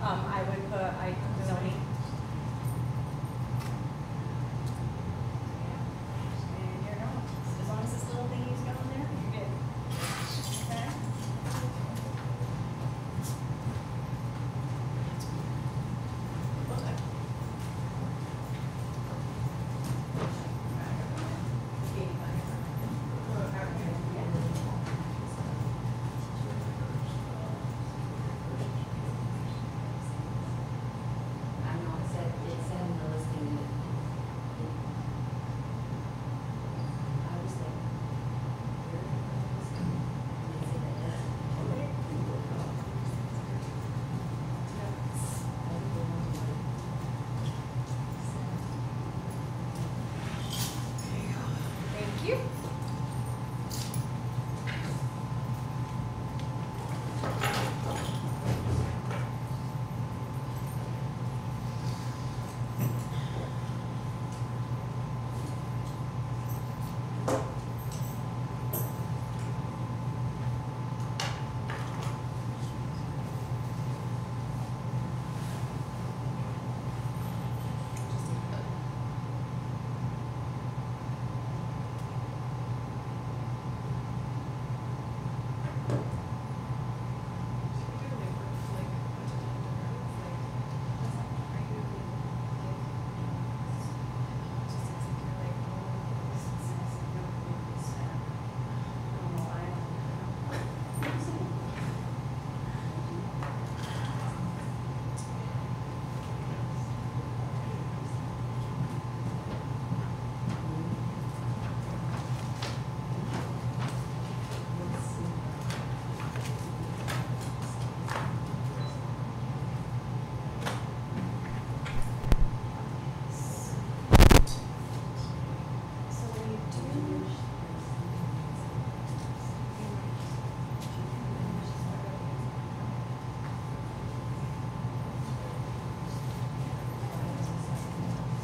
I would put, zoning. And you're going. As long as this little thingy's going there, you're good. Okay? Thank you.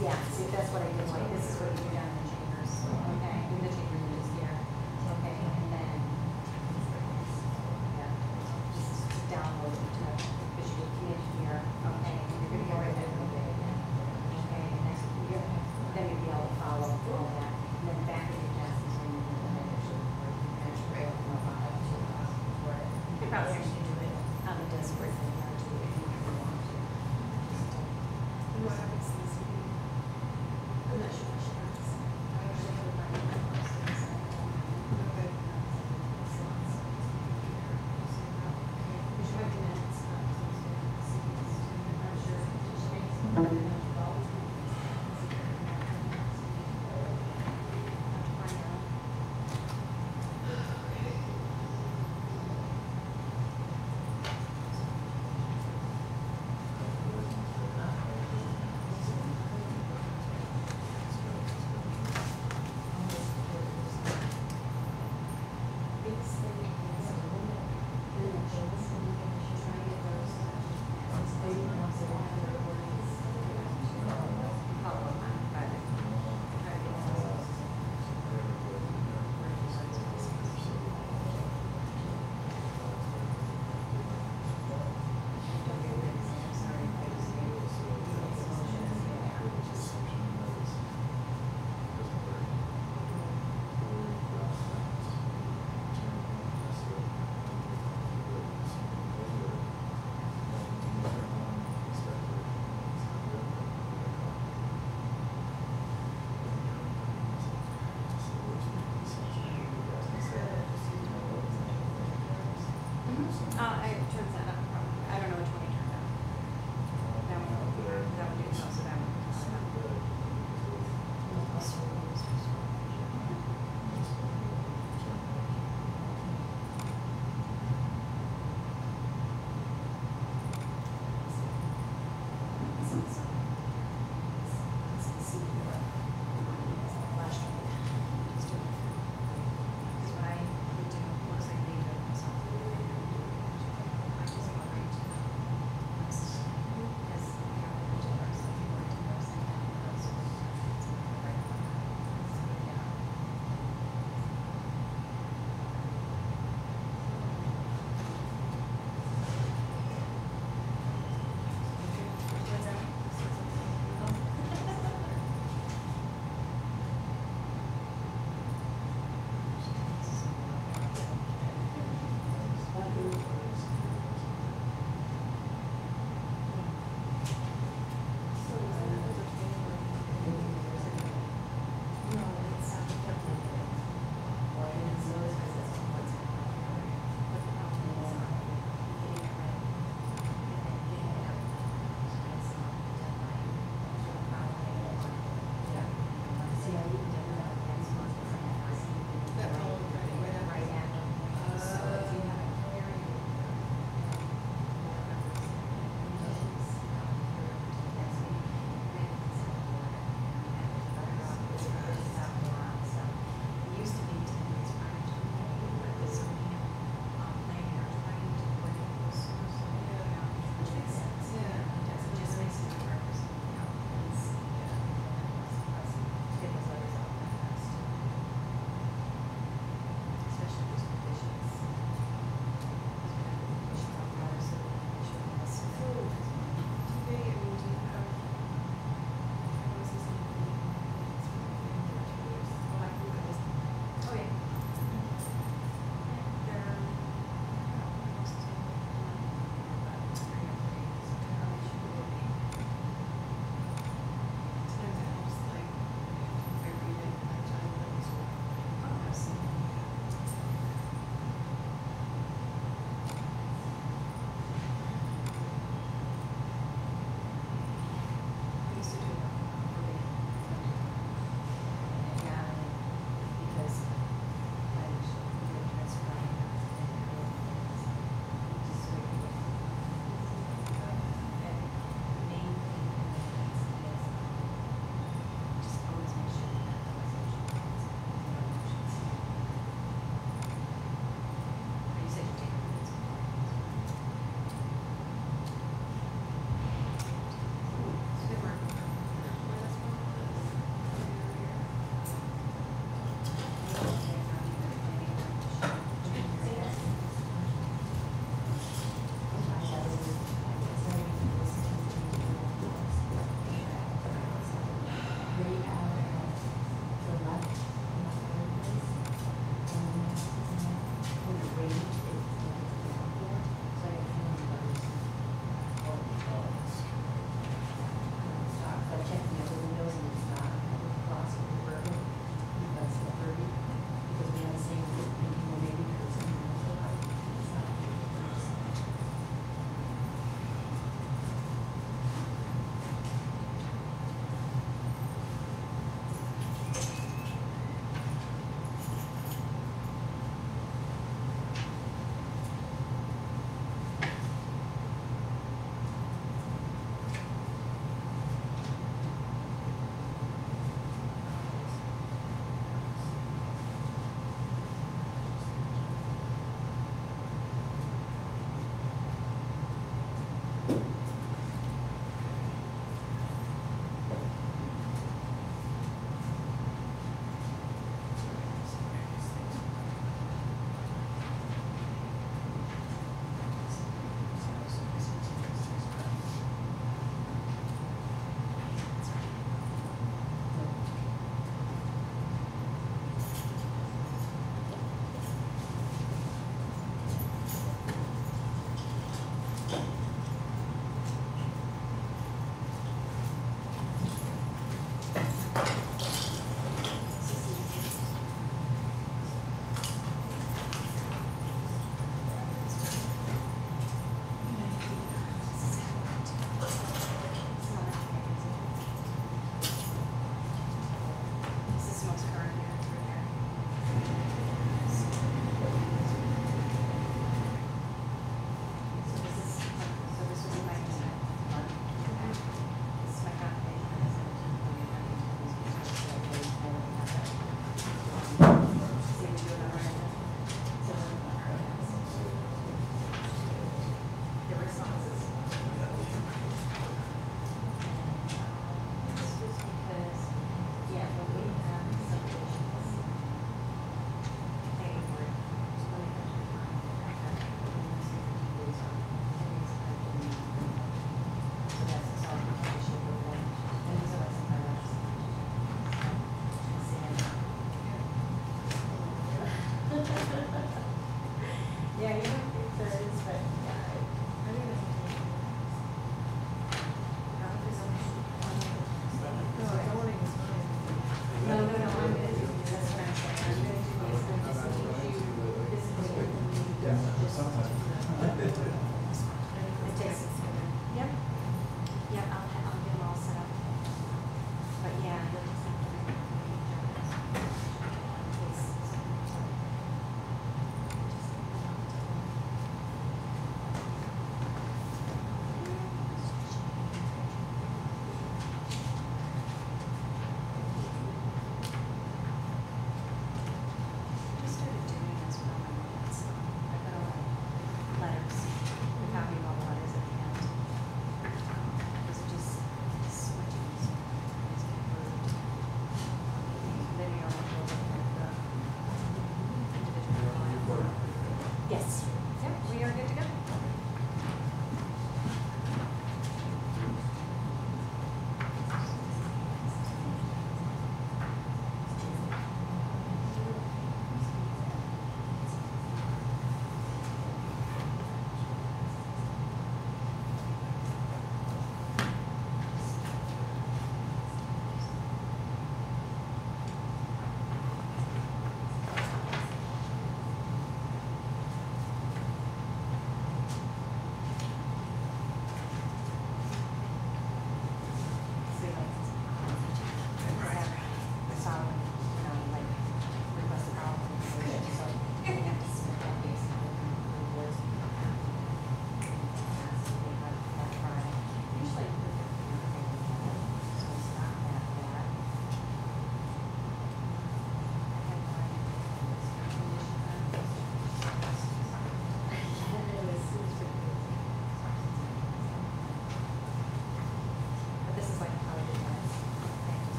Yeah, see, that's what I did, like, this is what you do down in the chambers, okay, in the chambers is just here, okay, and then, yeah, just download it to visual in here, okay, and you're gonna go right back over there again, okay, and then you'll be able to follow all that, and then back in your desk is when you can then actually, you probably actually do it on the desk right there too, if you want to. What happens to this meeting? I'm not sure what she wants. I usually put it by my house. Okay. We should have the minutes. I'm sure.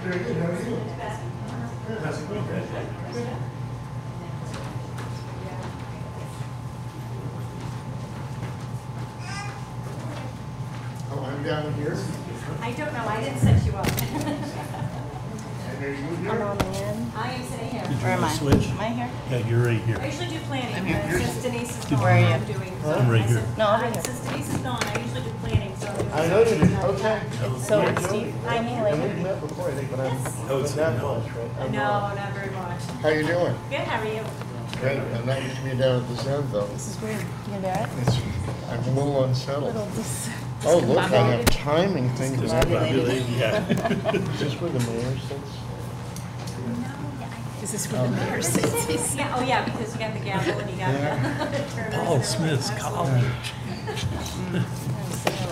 Very good, how are you? Good, how's it going? Good. Oh, I'm down here. I don't know, I didn't set you up. And are you I'm here? on the end. I am sitting here. Where am I? Switch? Am I here? Yeah, you're right I here. usually do planning, I'm here. but since Denise is gone, Where are you? I'm doing. I'm right here. No, I'll be here. Since Denise is gone, I usually do planning, so. I'm doing I know you do, something. okay. So Yeah, it's Jody. Steve. I Let me am. And later. we've met before, I think, but I'm Oh, it's not no. much, right? No, not very much. How you doing? Good, how are you? Great, I'm not used to being down at this end, though. This is weird. You got it? It's, I'm a little unsettled. Little Oh, look, I have timing things. and everything. Discombobulated. Yeah. Is this where the mayor sits? Is this where the mayor sits? Yeah, oh yeah, because you got the gavel and you got the. turners Paul and Smith's everything. College.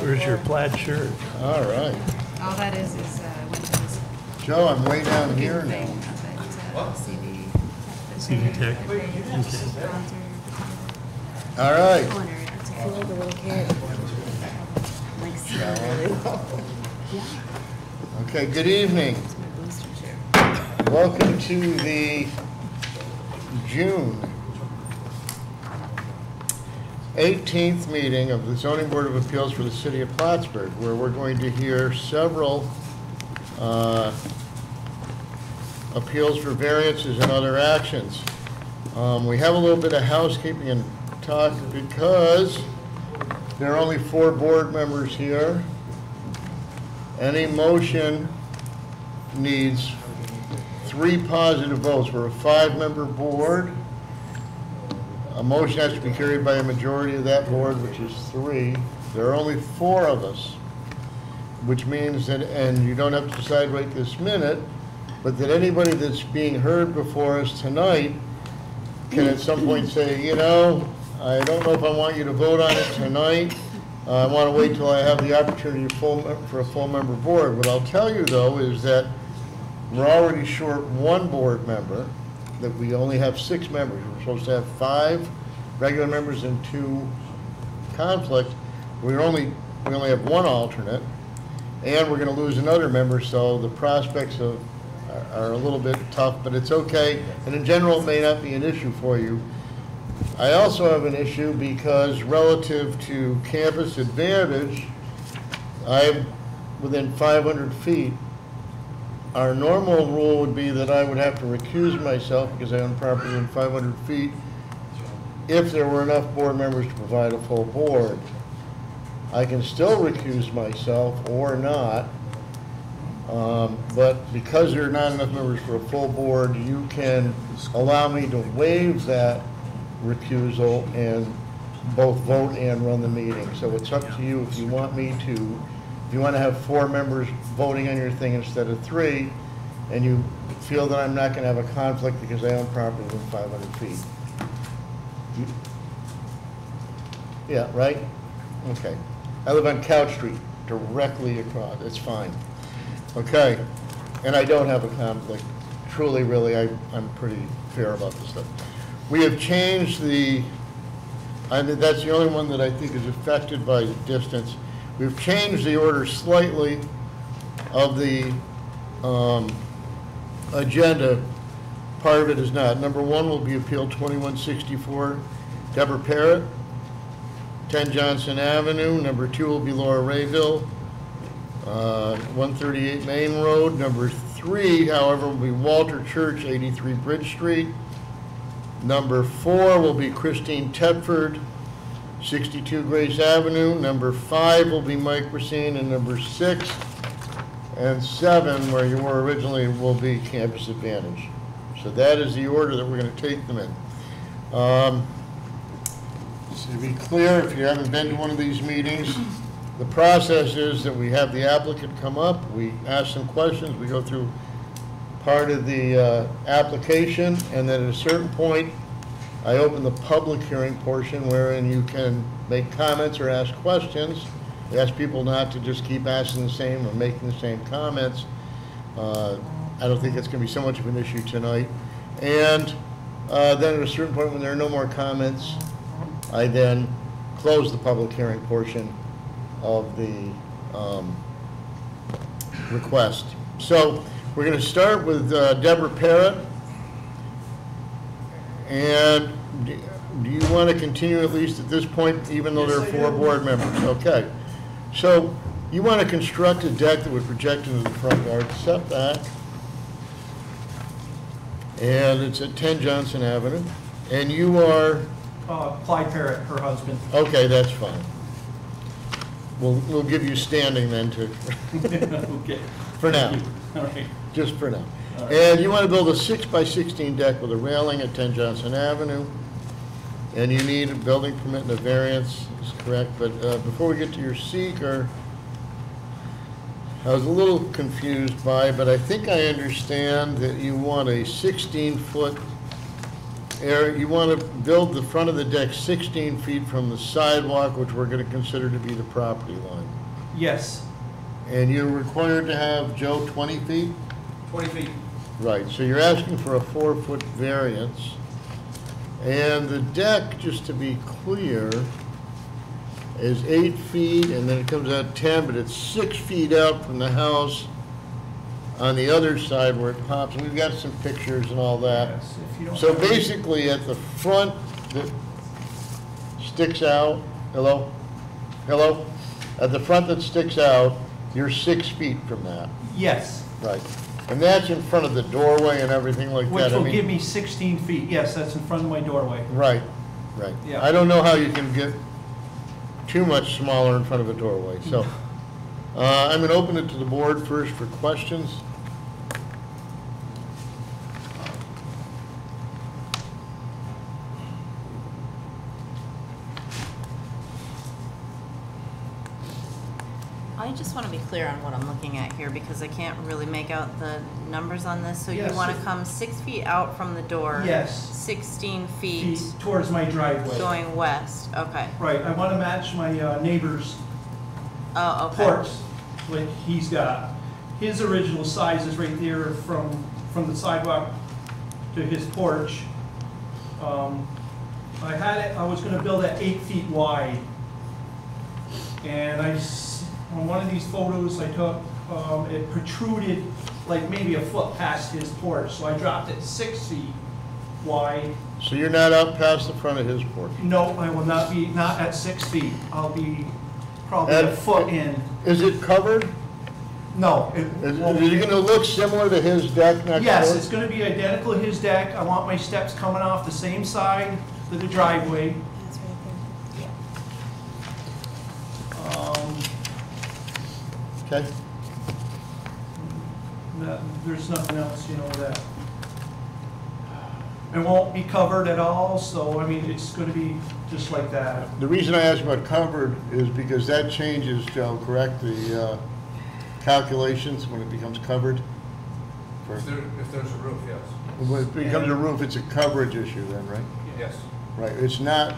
Where's your plaid shirt? All right. All that is Wendy's Joe, I'm way down here thing now. of it, CD. CV Tech. All right. I feel like a little kid. Like, see really well. Okay, good evening. My booster chair. Welcome to the June 18th meeting of the Zoning Board of Appeals for the City of Plattsburgh, where we're going to hear several appeals for variances and other actions. We have a little bit of housekeeping and talk because there are only 4 board members here. Any motion needs 3 positive votes. We're a 5-member board. A motion has to be carried by a majority of that board, which is 3. There are only 4 of us, which means that, and you don't have to decide right this minute, but that anybody that's being heard before us tonight can at some point say, you know, I don't know if I want you to vote on it tonight. I want to wait till I have the opportunity for a full member board. What I'll tell you, though, is that we're already short 1 board member, that we only have 6 members. We're supposed to have 5 regular members and 2 conflict. We only have 1 alternate, and we're going to lose another member, so the prospects are a little bit tough, but it's okay. And in general, it may not be an issue for you. I also have an issue because relative to campus advantage, I'm within 500 feet. Our normal rule would be that I would have to recuse myself because I own property within 500 feet if there were enough board members to provide a full board. I can still recuse myself or not, but because there are not enough members for a full board, you can allow me to waive that recusal and both vote and run the meeting. So it's up to you if you want me to, if you want to have 4 members voting on your thing instead of 3, and you feel that I'm not going to have a conflict because I own property within 500 feet. Yeah, right? Okay. I live on Couch Street, directly across. It's fine. Okay. And I don't have a conflict. Truly, really, I'm pretty fair about this stuff. We have changed that's the only one that I think is affected by distance. We've changed the order slightly of the agenda. Part of it is not. Number 1 will be Appeal 2164, Deborah Parrott, 10 Johnson Avenue. Number 2 will be Laura Rayville, 138 Main Road. Number 3, however, will be Walter Church, 83 Bridge Street. Number 4 will be Christine Tedford, 62 Grace Avenue. Number 5 will be Mike Racine, and number 6 and 7, where you were originally, will be Campus Advantage. So that is the order that we're going to take them in. So to be clear, if you haven't been to one of these meetings, the process is that we have the applicant come up, we ask some questions, we go through part of the application, and then at a certain point, I open the public hearing portion wherein you can make comments or ask questions. We ask people not to just keep asking the same or making the same comments. I don't think it's going to be so much of an issue tonight. And then at a certain point, when there are no more comments, I then close the public hearing portion of the request. So We're going to start with Deborah Parrott. And do you want to continue at least at this point, even though there are Yes, I 4 do. board members? Okay. So you want to construct a deck that would project into the front yard setback. And it's at 10 Johnson Avenue. And you are, Clyde Parrott, her husband. okay, that's fine. We'll give you standing then to, Okay. for now. All right. Just for now. All right. And you want to build a 6x16 deck with a railing at 10 Johnson Avenue. And you need a building permit and a variance, is correct. But before we get to your seeker, I was a little confused by, but I think I understand that you want a 16-foot area. You want to build the front of the deck 16 feet from the sidewalk, which we're going to consider to be the property line. Yes, And you're required to have, Joe, 20 feet? 20 feet. Right, so you're asking for a 4-foot variance. And the deck, just to be clear, is 8 feet, and then it comes out 10, but it's 6 feet out from the house on the other side where it pops. And we've got some pictures and all that. Yes, if you don't So have any- basically, at the front that sticks out, hello? Hello? At the front that sticks out, you're 6 feet from that. Yes, Right. And that's in front of the doorway and everything like which that. I will mean- give me 16 feet. Yes, that's in front of my doorway. Right, right. Yeah. I don't know how you can get too much smaller in front of a doorway, so. I'm gonna open it to the board first for questions. I just want to be clear on what I'm looking at here because I can't really make out the numbers on this. So you Yes, want to if- come 6 feet out from the door? Yes. 16 Feet feet towards my driveway. going west, okay. Right, I want to match my neighbor's Oh, okay. porch, like he's got. His original size is right there from the sidewalk to his porch. I was gonna build it 8 feet wide. And on one of these photos I took, it protruded like maybe a foot past his porch, so I dropped it 6 feet wide. So you're not out past the front of his porch? No, I will not at 6 feet. I'll be probably a And- foot in. Is it covered? No, it Is won't it be. gonna look similar to his deck next door? Yes, it's gonna be identical to his deck. I want my steps coming off the same side to the driveway. That's right Okay, There's nothing else, that. It won't be covered at all, so, I mean, it's gonna be just like that. the reason I asked about covered is because that changes, Joe, correct, the calculations when it becomes covered? For- If there's a roof, yes. When it becomes a roof, it's a coverage issue then, right? Yes. Right, it's not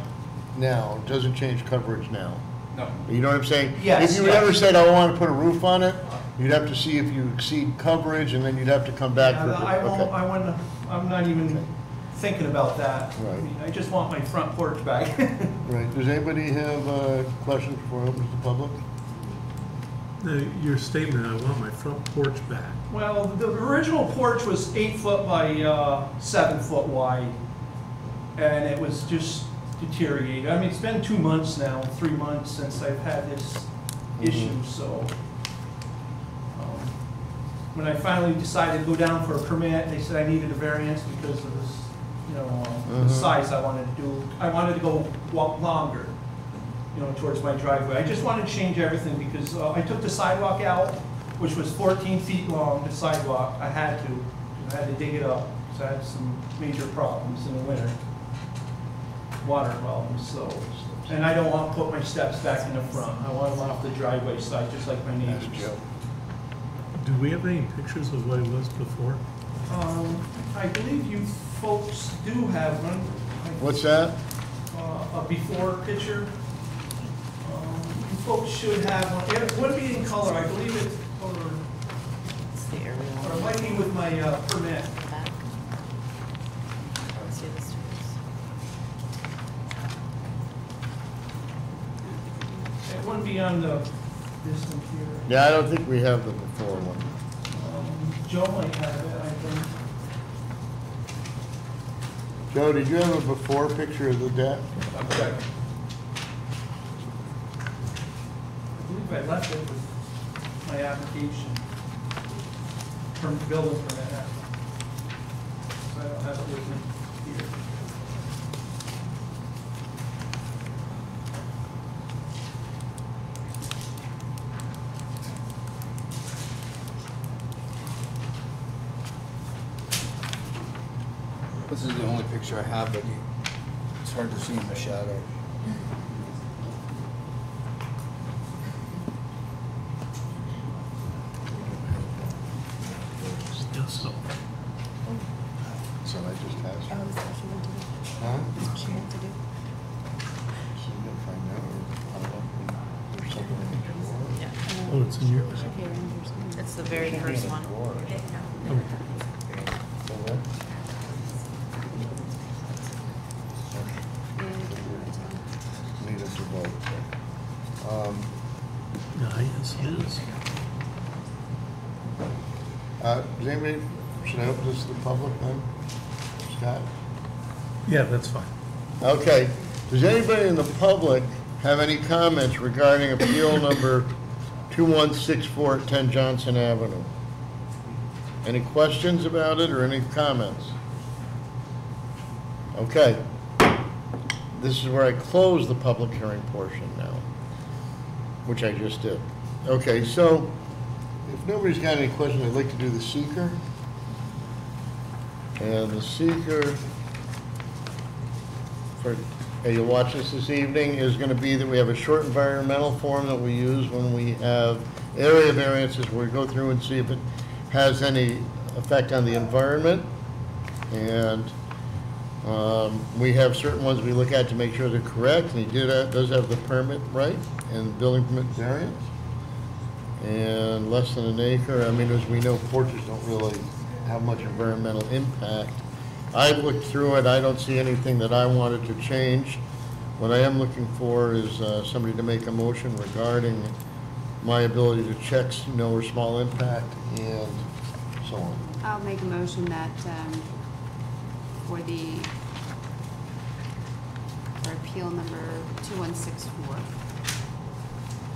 now, it doesn't change coverage now. No. You know what I'm saying? Yes, If you yes. ever said, I want to put a roof on it, you'd have to see if you exceed coverage, and then you'd have to come back for. Yeah, I'm not even thinking about that. I Right. mean, I just want my front porch back. Right, does anybody have questions before I open to the public? Your statement, I want my front porch back. Well, the original porch was 8 foot by 7 foot wide, and it was just deteriorated. I mean, it's been 2 months now, 3 months since I've had this issue, so. When I finally decided to go down for a permit, they said I needed a variance because of this, the size I wanted to do. I wanted to go walk longer, towards my driveway. I just wanted to change everything because I took the sidewalk out, which was 14 feet long, the sidewalk. I had to dig it up because I had some major problems in the winter, water problems, so. And I don't want to put my steps back in the front. I want them off the driveway side, just like my That's neighbors. Joe. Do we have any pictures of what it was before? I believe you folks do have one. What's that? A before picture. You folks should have one. It would be in color, I believe it's, It's the area or it one. might be with my permit. Back. Let's see the stairs. It wouldn't be on this one here. Yeah, I don't think we have the before one. Joe might have it, I think. Joe, did you have a before picture of the deck? I'm checking. I believe I left it with my application from building permit. So I don't have it with me here. This is the only picture I have, but it's hard to see in the shadow. Yes, so. So I just asked. Oh, is that what she went to do? Huh? Is that what she had to do? So you gotta find out, or I don't know, if there's something in the drawer. Oh, it's in your. Okay, Rangers. It's the very first one. Oh, So what? Yeah, I don't know what it's on. Need it to vote. yeah, yes, it is. Does anybody, should I open this to the public then? Scott? Yeah, that's fine. Okay, does anybody in the public have any comments regarding appeal number 2164 at 10 Johnson Avenue? Any questions about it or any comments? Okay. This is where I close the public hearing portion now, which I just did. Okay, so if nobody's got any questions, I'd like to do the seeker. And the seeker, for, you'll watch this evening, is going to be that we have a short environmental form that we use when we have area variances, where we go through and see if it has any effect on the environment. And we have certain ones we look at to make sure they're correct, and he does have the permit right, and building permit variance. And less than an acre, I mean, as we know, porches don't really have much environmental impact. I looked through it, I don't see anything that I wanted to change. What I am looking for is somebody to make a motion regarding my ability to check no or small impact and so on. I'll make a motion that, for appeal number 2164,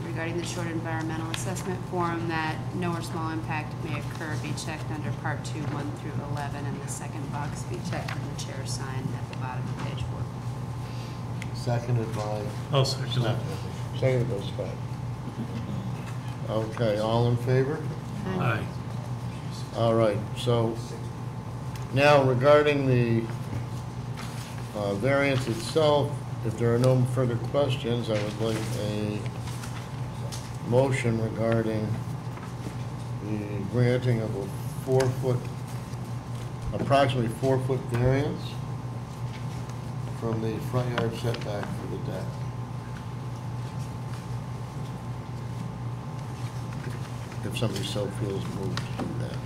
regarding the short environmental assessment form, that no or small impact may occur be checked under part 2, 1 through 11, and the second box be checked in the chair sign at the bottom of page 4. Seconded by? I'll second it. Seconded by Scott. Okay, all in favor? Aye. All right, so now regarding the variance itself, if there are no further questions, I would like a motion regarding the granting of a approximately 4-foot variance from the front yard setback for the deck. If somebody so feels moved to do that.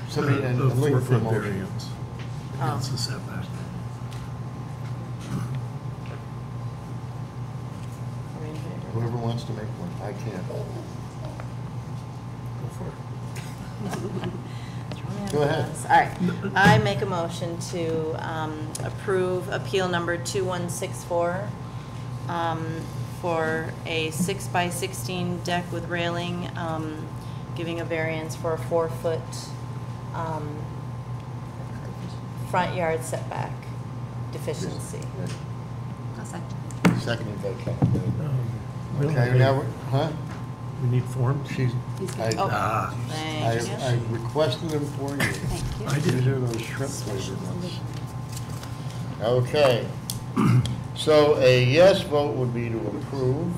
Somebody, and A I'm looking for a 4-foot motion. variance against the setback. Whoever wants to make one, I can't. Go for it. Go ahead. All right. I make a motion to approve appeal number 2164 for a 6x16 deck with railing, giving a variance for a 4-foot front yard setback deficiency. I'll second. Seconded by Kevin. We don't Okay, have now, any- huh? We need forms? She's, He's I, got- Ah, Thank you. I requested them for you. Thank you. I These did. are those shrimp flavored ones. Okay. So a yes vote would be to approve.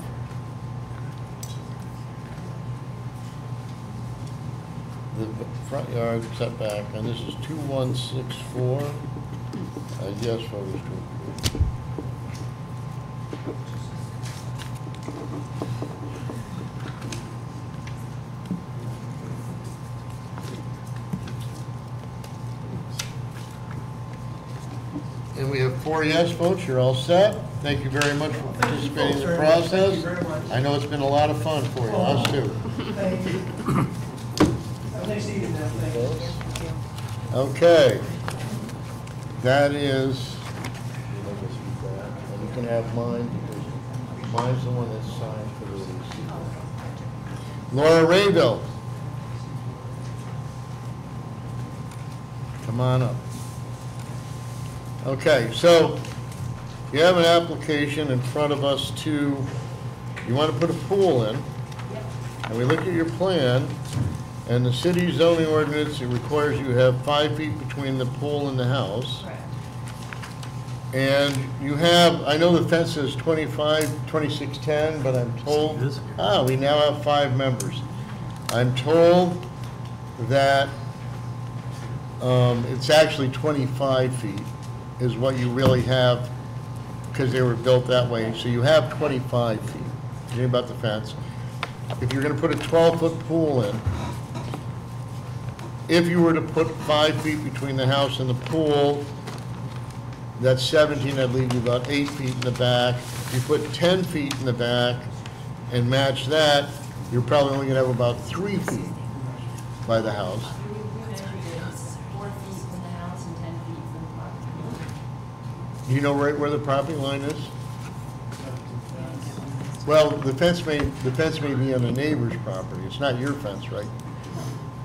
The front yard setback, and this is 2164. A yes vote is to approve. And we have 4 yes votes, you're all set. Thank you very much for participating in the process. Thank you very much. I know it's been a lot of fun for you, us too. Thank you. Have a nice evening now, thank you. Okay. That is, you can have mine, because mine's the one that's signed for the release. Laura Rayville. Come on up. Okay, so you have an application in front of us to, you want to put a pool in. And we look at your plan, and the city zoning ordinance, it requires you to have 5 feet between the pool and the house. And you have, I know the fence is 2610, but I'm told, It is. we now have 5 members. I'm told that it's actually 25 feet is what you really have, because they were built that way. So you have 25 feet. Forget about the fence. If you're going to put a 12-foot pool in, if you were to put 5 feet between the house and the pool, that's 17, that'd leave you about 8 feet in the back. If you put 10 feet in the back and match that, you're probably only going to have about 3 feet by the house. 4 feet from the house and 10 feet from the property. Do you know right where the property line is? Well, the fence may be on the neighbor's property. It's not your fence, right?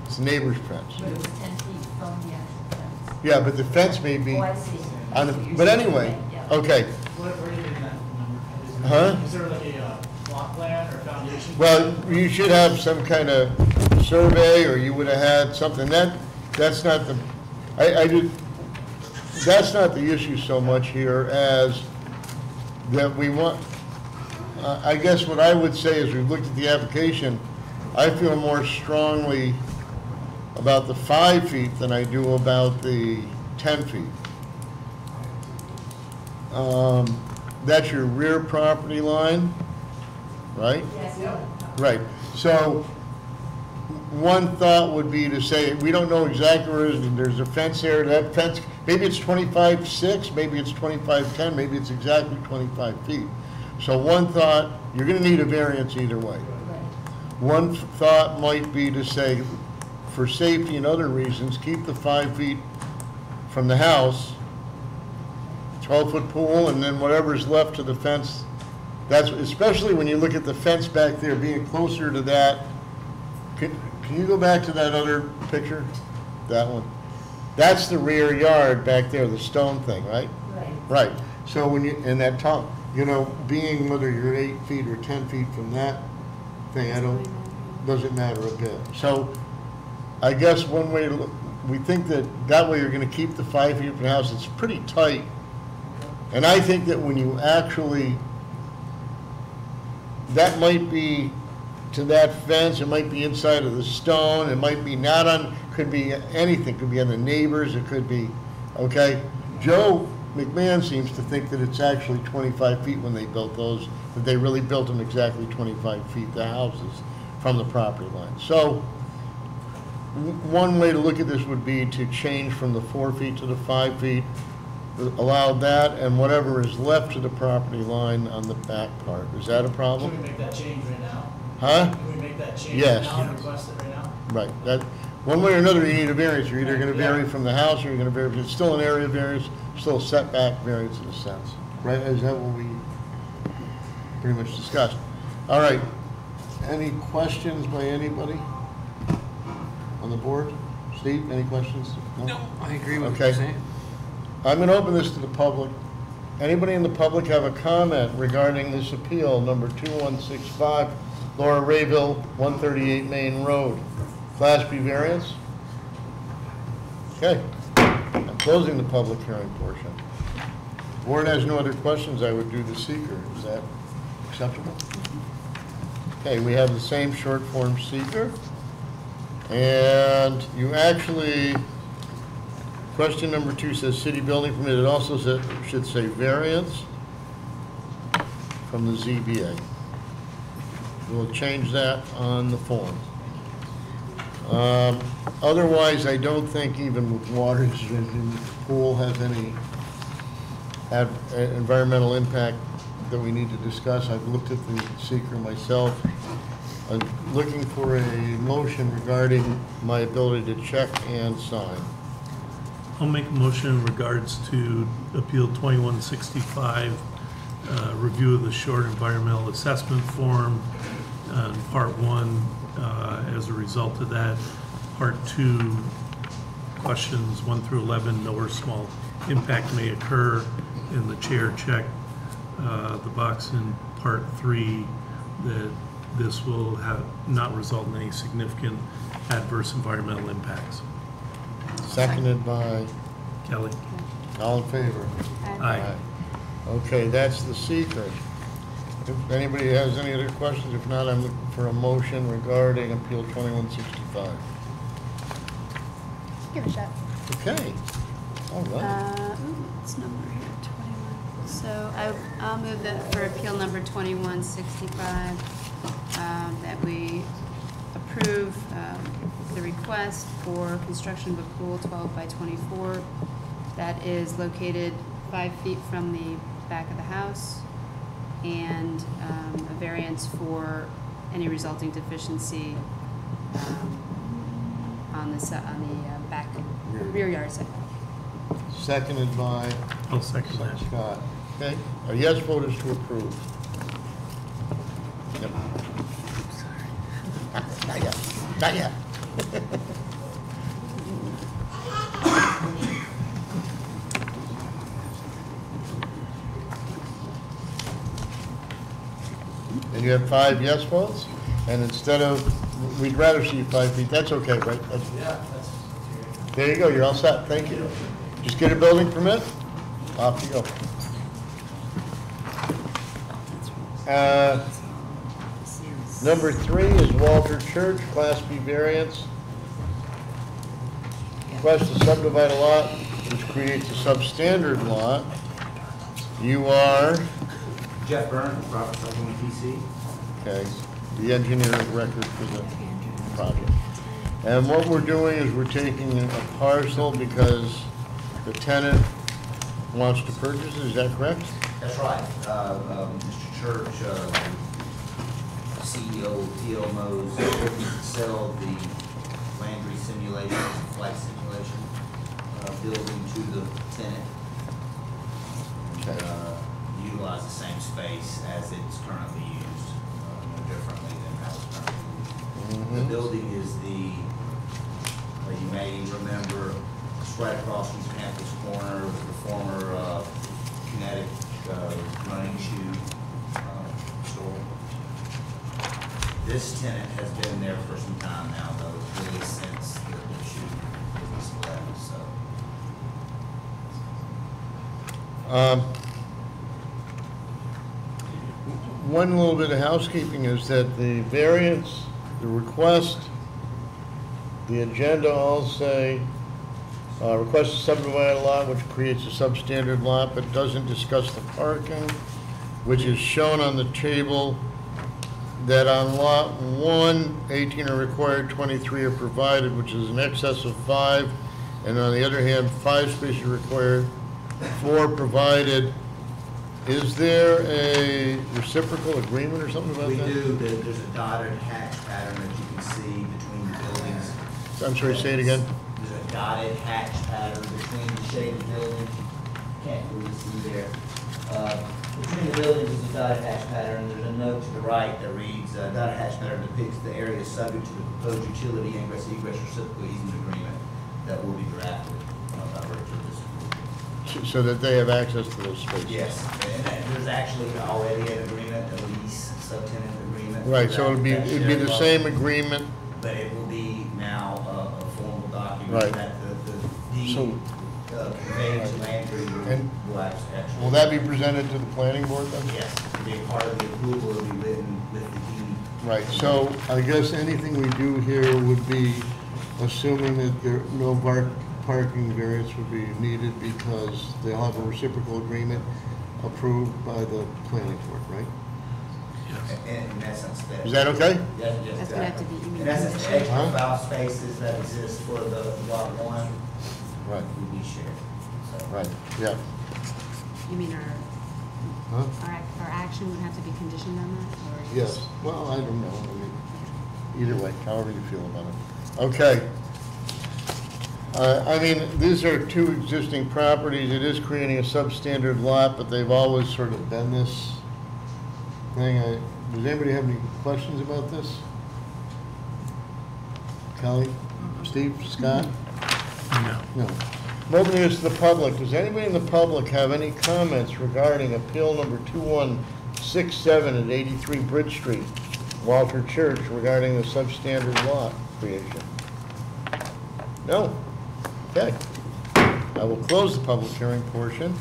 It's the neighbor's fence. But it was 10 feet from the actual fence. Yeah, but the fence may be Oh, I see. on the, but anyway, okay. Where are you getting that number? Huh? Is there like a block plan or foundation? Well, you should have some kind of survey, or you would have had something. That's not the, that's not the issue so much here as that we want, I guess what I would say is we've looked at the application, I feel more strongly about the 5 feet than I do about the 10 feet. That's your rear property line, right? Yes, Right. So one thought would be to say, we don't know exactly where it is, and there's a fence there. That fence, maybe it's 25.6, maybe it's 25.10, maybe it's exactly 25 feet. So one thought, you're going to need a variance either way. One thought might be to say, for safety and other reasons, keep the 5 feet from the house, 12-foot pool, and then whatever's left to the fence. That's, especially when you look at the fence back there, being closer to that. Can you go back to that other picture? That one. That's the rear yard back there, the stone thing, right? Right. Right. So when you, in that top, you know, being whether you're 8 feet or 10 feet from that thing, doesn't matter a bit. So I guess one way to look, we think that way you're going to keep the 5 feet from the house. It's pretty tight. And I think that when you actually, that might be to that fence, it might be inside of the stone, it might be not on, could be anything, could be on the neighbors, it could be, okay? Joe McMahon seems to think that it's actually 25 feet when they built those, that they really built them exactly 25 feet, the houses, from the property line. So one way to look at this would be to change from the 4 feet to the 5 feet, allow that and whatever is left to the property line on the back part. Is that a problem? Can we make that change right now? Huh? Can we make that change Yes. right now and request it right now? Right. That, one way or another, you need a variance. You're either going to vary from the house, or you're going to vary. It's still an area variance, still a setback variance in a sense, right? Is that what we pretty much discussed? All right. Any questions by anybody on the board? Steve, any questions? No, I agree with what Okay. you're saying. I'm going to open this to the public. Anybody in the public have a comment regarding this appeal, number 2165, Laura Rayville, 138 Main Road? Class B variance? Okay. I'm closing the public hearing portion. Board has no other questions. I would do the seeker. Is that acceptable? Okay, we have the same short form seeker. And you actually, question number 2 says city building permit. It also should say variance from the ZBA. We'll change that on the form. Otherwise, I don't think even with water in the pool has any environmental impact that we need to discuss. I've looked at the seeker myself. I'm looking for a motion regarding my ability to check and sign. I'll make a motion in regards to Appeal 2165, review of the short environmental assessment form, Part 1. As a result of that, Part 2, questions 1 through 11, no or small impact may occur, and the chair checked the box in Part 3 that this will not result in any significant adverse environmental impacts. Seconded by Kelly? all in favor? Aye. Okay, that's the secret. If anybody has any other questions, if not, I'm looking for a motion regarding Appeal 2165. Give it a shot. Okay, all right. What's number here, 21. So I'll move that for appeal number 2165, that we approve the request for construction of a pool 12 by 24 that is located 5 feet from the back of the house, and a variance for any resulting deficiency on the back rear yard setback. Seconded by I'll second that. Scott. Okay, a yes vote is to approve. Yep. Not yet, not yet. And you have 5 yes votes, and instead of, we'd rather see 5 feet, that's okay, right? Yeah, that's. There you go, you're all set, thank you. Just get a building permit, off you go. Number 3 is Walter Church, Class B variance. Request to subdivide a lot, which creates a substandard lot. You are, Jeff Byrne, Robert Supplement PC. okay, the engineer of record for the project. And what we're doing is we're taking a parcel because the tenant wants to purchase it, is that correct? That's right. Mr. Church, CEO of TLMO's, looking to sell the Landry simulation, flight simulation building to the tenant. Okay. Utilize the same space as it's currently used, no differently than how it's currently used. The building is you may remember, it's right across from Campus Corner, the former Kinetic running shoe store. This tenant has been there for some time now, though, really since the shoe business left, so. One little bit of housekeeping is that the variance, the request, the agenda all say, request to subdivide a lot which creates a substandard lot but doesn't discuss the parking, which is shown on the table that on lot 1, 18 are required, 23 are provided, which is in excess of 5, and on the other hand, 5 spaces are required, 4 provided. Is there a reciprocal agreement or something about We that? do, there's a dotted hatch pattern that you can see between the buildings. I'm sorry, say it again. There's a dotted hatch pattern between the shaded buildings. Can't really see there. Between the buildings is a dotted hatch pattern. There's a note to the right that reads, dotted hatch pattern depicts the area subject to the proposed utility ingress egress reciprocal easement agreement that will be drafted by virtue of this. So that they have access to those spaces? Yes, and there's actually already an agreement, a lease subtenant agreement. Right, so it'd be the shared same lot. agreement, But it will be now a formal document Right. that the deed So- conveyed to Landry And will actually. will that be presented to the planning board then? Yes, it'll be a part of the approval, it'll be written with the deed. Right, so I guess anything we do here would be assuming that there, no parking variance would be needed because they'll have a reciprocal agreement approved by the planning board, right? In essence, that. Is that okay? Yes, That's gonna have to be. In essence, the extra Huh? valve spaces that exist for the lot 1 Right, will be shared. So- right, yeah. You mean Huh? our action would have to be conditioned on that, or? Yes, well, I don't know, I mean, either way, however you feel about it. Okay. I mean, these are two existing properties, it is creating a substandard lot, but they've always sort of been this thing. Does anybody have any questions about this? Kelly, Steve, Scott? No. No. Moving this to the public, does anybody in the public have any comments regarding appeal number 2167 at 83 Bridge Street, Walter Church, regarding the substandard lot creation? No? Okay. I will close the public hearing portion,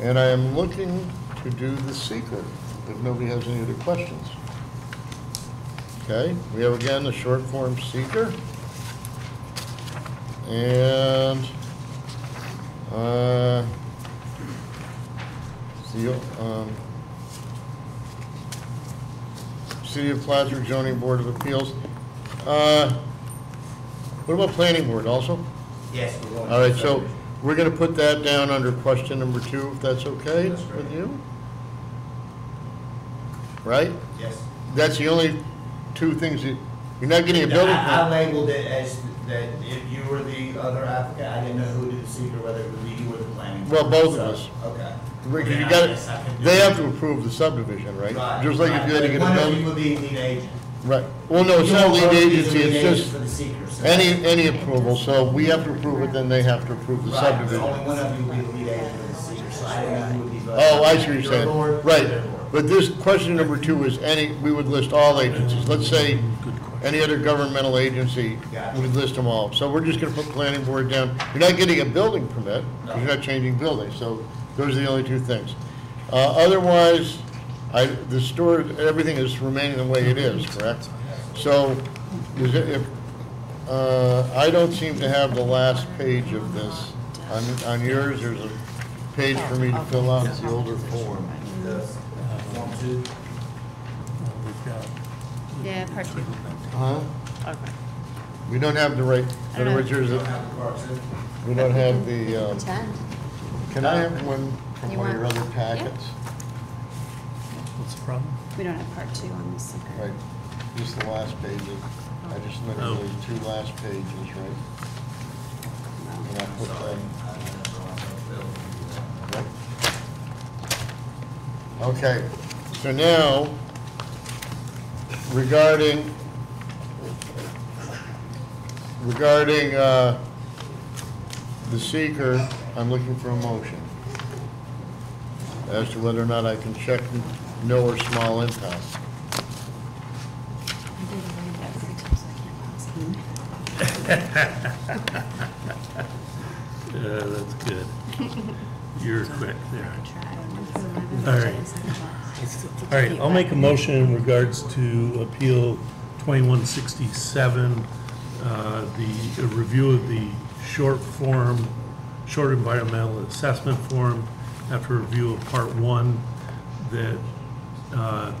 and I am looking to do the seeker, if nobody has any other questions. Okay, we have again the short form seeker. And City of Plattsburgh Zoning Board of Appeals. What about Planning Board also? Yes, we're going. All right, so we're going to put that down under question number 2, if that's okay That's great. with you? Right? Yes. That's the only 2 things that, you're not getting a building I permit. labeled it as that if you were the other applicant, I didn't know who did the secret, whether it would be you or the planning. Well, board. both So, of us. Okay. Because Then you I got, guess I could do they it. have to approve the subdivision, right? Just like if you had to get a One of you building. would be lead agent. Right. Well, no, it's You not won't lead both be the agency, lead it's agents just for the seeker, so any approval. So we have to approve it, then they have to approve the Right, subdivision. only one of you would be the lead agent for the seeker, so I didn't know who would be voting. Oh, I see what you're Your saying. board, their Right. board. But this, question number 2 is we would list all agencies. Let's say Good question. any other governmental agency, Gotcha. we'd list them all. So we're just gonna put planning board down. You're not getting a building permit, because you're not changing buildings, so those are the only 2 things. Otherwise, the store, everything is remaining the way it is, correct? So, I don't seem to have the last page of this. On yours, there's a page for me to fill out, the older form. The form 2. We've got, Yeah, part 2. Huh? Okay. We don't have the right, in other words, You there's don't a, have the parts in. we don't have the, 10. can I have one from You one of your want- other packets? what's the problem? We don't have part 2 on this secret. Right, just the last page. I just looked at Oh. those 2 last pages, right? And I put Sorry. them, That's all I know. right? Okay, so now, regarding the seeker, I'm looking for a motion as to whether or not I can check no or small impact. That's good. You're quick there. All right. All right, I'll make a motion in regards to Appeal 2167, the review of the short environmental assessment form after review of Part 1, that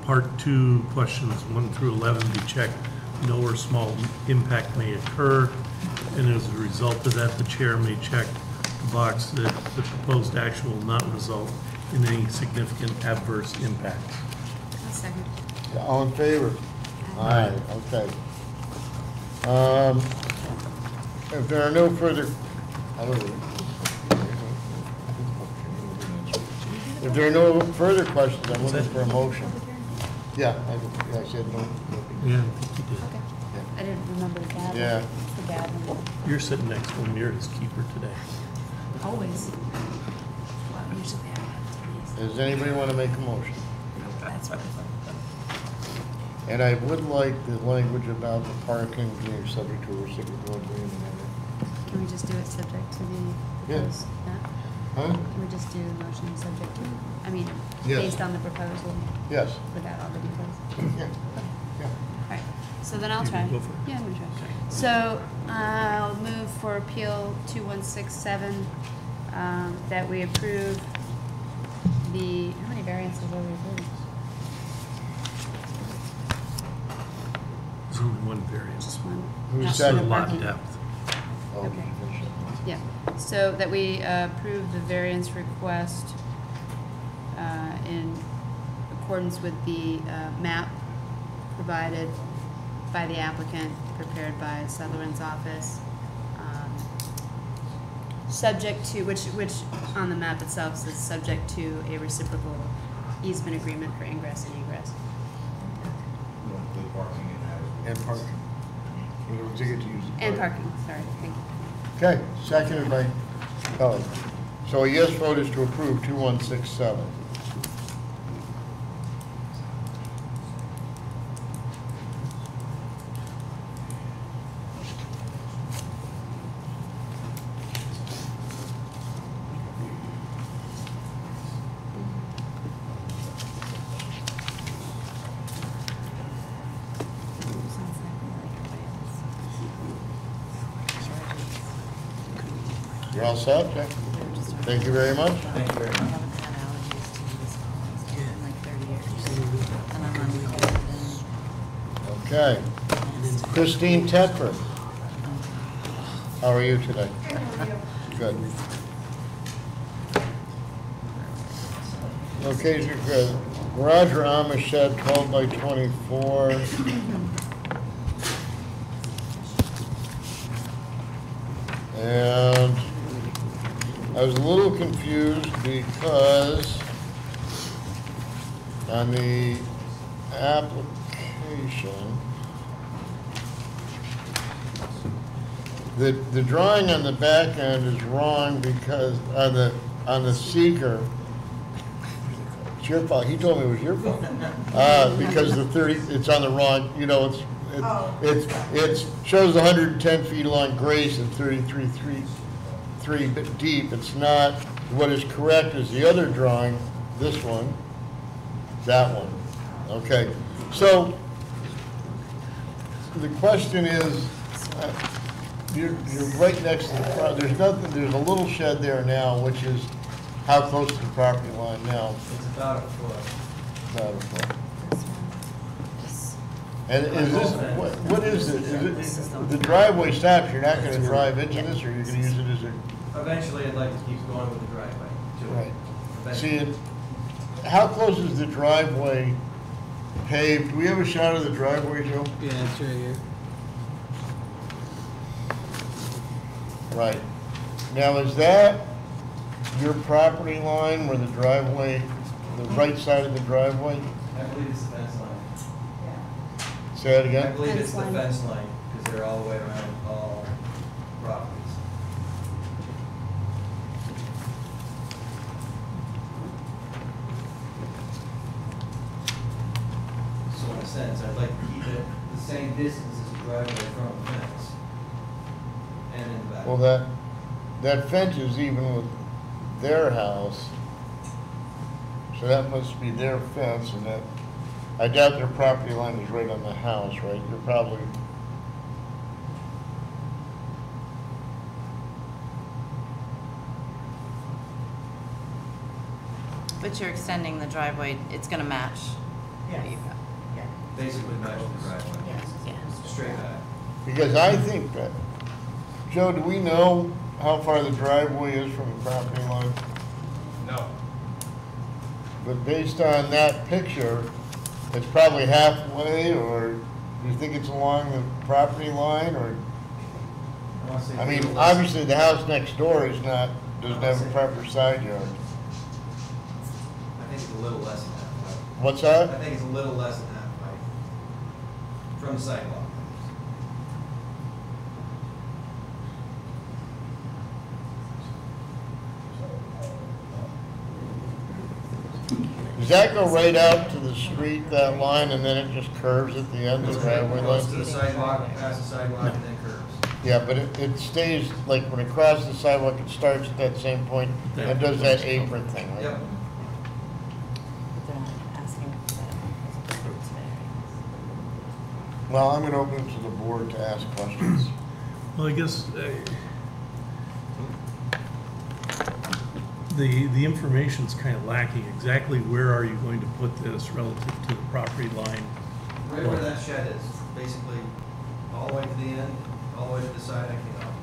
Part 2, questions 1 through 11 be checked, no or small impact may occur, and as a result of that, the chair may check the box that the proposed action will not result in any significant adverse impacts. A second. All in favor? Aye, okay. If there are no further, I don't know. If there are no further questions, I'm looking for a motion. Yeah, I said no. Yeah, I think you did. Okay. I didn't remember the bad one. Yeah. It's the bad one. You're sitting next to him, you're his keeper today. Always. Well, usually I have to Does anybody want to make a motion? That's what. And I would like the language about the parking being subject to a reciprocal agreement. Can we just do it subject to the Yeah. proposed, yeah? Huh? Can we just do the motion subject to, I mean, Yes. based on the proposal Yes. without all the details? Yeah. Yeah. All right, so then I'll You try. can go for it. Yeah, I'm gonna try. So I'll move for Appeal 2167, that we approve how many variances are we approving? There's only one variance. Just one? Who's Not second? for the Lot parking. depth. Oh, Okay. Yeah, so that we approve the variance request accordance with the map provided by the applicant, prepared by Sutherland's office, subject to, which on the map itself says subject to a reciprocal easement agreement for ingress and egress. The parking in that. And parking. In other words, they get to use the And parking, sorry, thank you. Okay, seconded by Kelly. So a yes vote is to approve 2167. You're all set, Jack? Thank you very much. Thank you very I much. haven't had allergies to this in like 30 years. And I'm on cold Okay. Christine Tetford. How are you today? Good. Location, garage or Amish shed, 12 by 24. And I was a little confused because on the application, the drawing on the back end is wrong because on the seeker, it's your fault. He told me it was your fault. Because the 30, it's on the wrong, you know, it shows 110 feet along Grace and 33 deep. It's not, what is correct is the other drawing, this one, that one. Okay, so the question is, you're right next to the front, there's a little shed there now, which is how close to the property line now? It's about a foot. About a foot. And is this, what is it? Is it, the driveway stops, you're not gonna drive into this, or you're gonna use it as a? Eventually, I'd like to keep going with the driveway, too. Right. See, Eventually. how close is the driveway paved? Do we have a shot of the driveway, Joe? Yeah, it's right here. Right. Now, is that your property line where the driveway, the right side of the driveway? I believe it's the fence line. Say that I again? believe it's the Fence line. fence line, because they're all the way around all properties. So in a sense, I'd like to keep it the same distance as the driveway from the fence. And in the back. Well, that fence is even with their house. So that must be their fence, and that, I doubt their property line is right on the house, right? You're probably, But you're extending the driveway, it's gonna match. Yes. Basically match the driveway. Yeah. Straight back. because I think that, Joe, do we know how far the driveway is from the property line? No. But based on that picture, it's probably halfway, or do you think it's along the property line, or? I wanna say I a mean, little less- obviously, the house next door is not, doesn't have a proper side yard. I think it's a little less than halfway. What's I that? think it's a little less than halfway from the sidewalk. Does that go right out to the street, that line, and then it just curves at the end of the driveway Goes to the line? sidewalk, past the sidewalk, and then curves. Yeah, but it stays, like, when it crosses the sidewalk, it starts at that same point, and does that apron thing, right? Yep. But they're not asking for that as a fruits variance. Well, I'm gonna open it to the board to ask questions. Well, I guess the information's kind of lacking. Exactly where are you going to put this relative to the property line? Right where that shed is, basically, all the way to the end, all the way to the side I came out.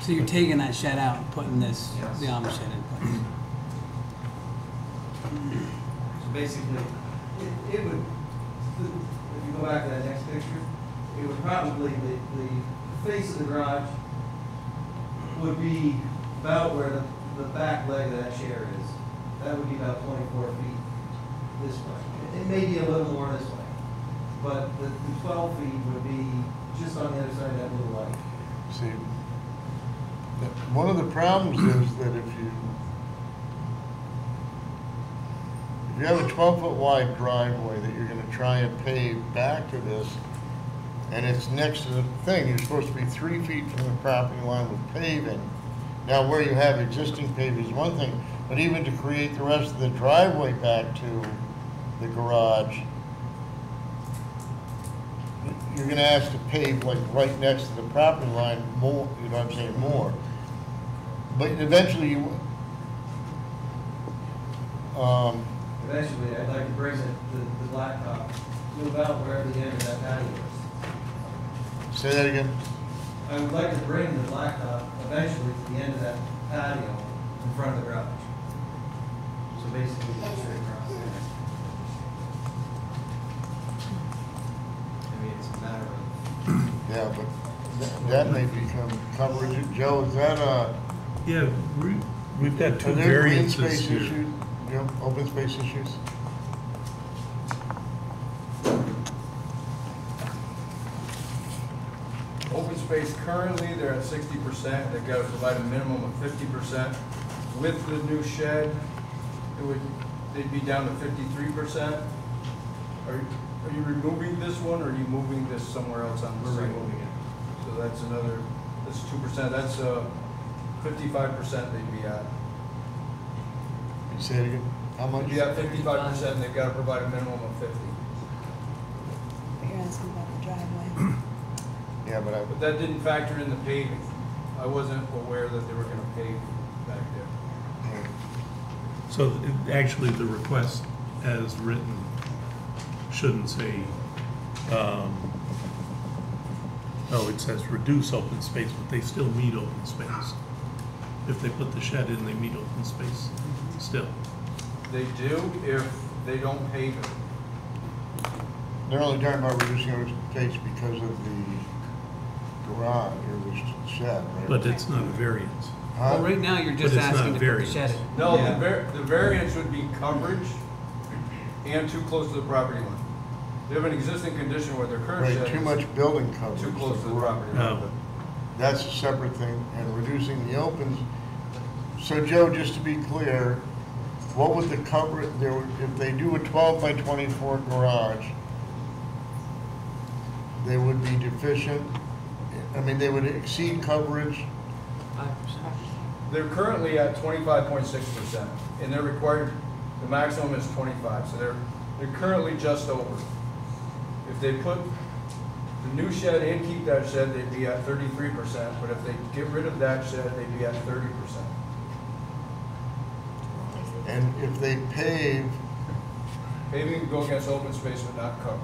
So you're taking that shed out and putting this, Yes. the Amish shed in place? So basically, It would, if you go back to that next picture, it would probably, the face of the garage would be about where the back leg of that chair is. That would be about 24 feet this way. It may be a little more this way, but the 12 feet would be just on the other side of that little light. See, one of the problems is that if you have a 12-foot wide driveway that you're gonna try and pave back to this, and it's next to the thing, you're supposed to be 3 feet from the property line with paving. Now, where you have existing paving is one thing, but even to create the rest of the driveway back to the garage, you're gonna ask to pave like right next to the property line more, you know what I'm saying, more. But eventually you, Eventually, I'd like to bring the blacktop to about wherever the end of that patio is. say that again? I would like to bring the blacktop eventually to the end of that patio in front of the garage. So basically, go straight across there. I mean, it's a matter of, Yeah, but that may become coverage. Joe, is that Yeah, we've got are two there green variances space here. issues? You know, open space issues? Open space, currently, they're at 60%, they've got to provide a minimum of 50%. With the new shed, they'd be down to 53%. Are you removing this one, or are you moving this somewhere else on the site? we're removing it. So that's 2%, that's 55% they'd be at. Say it again? How much? They'd be at 55%, and they've got to provide a minimum of 50. But you're asking about the driveway. Yeah, But that didn't factor in the paving. I wasn't aware that they were gonna pave back there. So actually, the request as written shouldn't say, it says reduce open space, but they still meet open space. If they put the shed in, they meet open space still. They do if they don't pave it. they're only talking about reducing open space because of the garage or the shed, right? But it's not a variance. Huh? Well, right now, you're just But it's not asking to put the variance. shed in. No, Yeah. the variance would be coverage and too close to the property line. They have an existing condition where their current Right, shed too is much building coverage. too close to the property line. No. That's a separate thing, and reducing the opens. So Joe, just to be clear, what would the cover, if they do a 12 by 24 garage, they would be deficient, I mean, they would exceed coverage, They're currently at 25.6%, and they're required, the maximum is 25, so they're currently just over. If they put the new shed and keep that shed, they'd be at 33%, but if they get rid of that shed, they'd be at 30%. and if they pave, Paving would go against open space, but not coverage.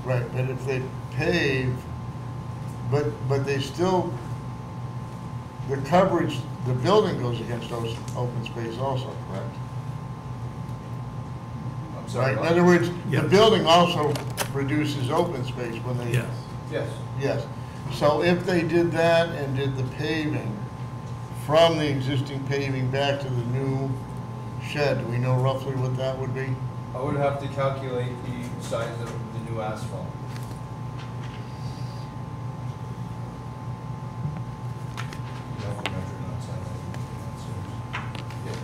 right, but if they pave, but they still, the coverage, the building goes against those open space also, correct? I'm sorry. Right, in other words, Yeah. the building also reduces open space when they. Yes. Yes. Yes, so if they did that and did the paving from the existing paving back to the new shed, do we know roughly what that would be? I would have to calculate the size of the new asphalt. You have to measure it outside of the yeah.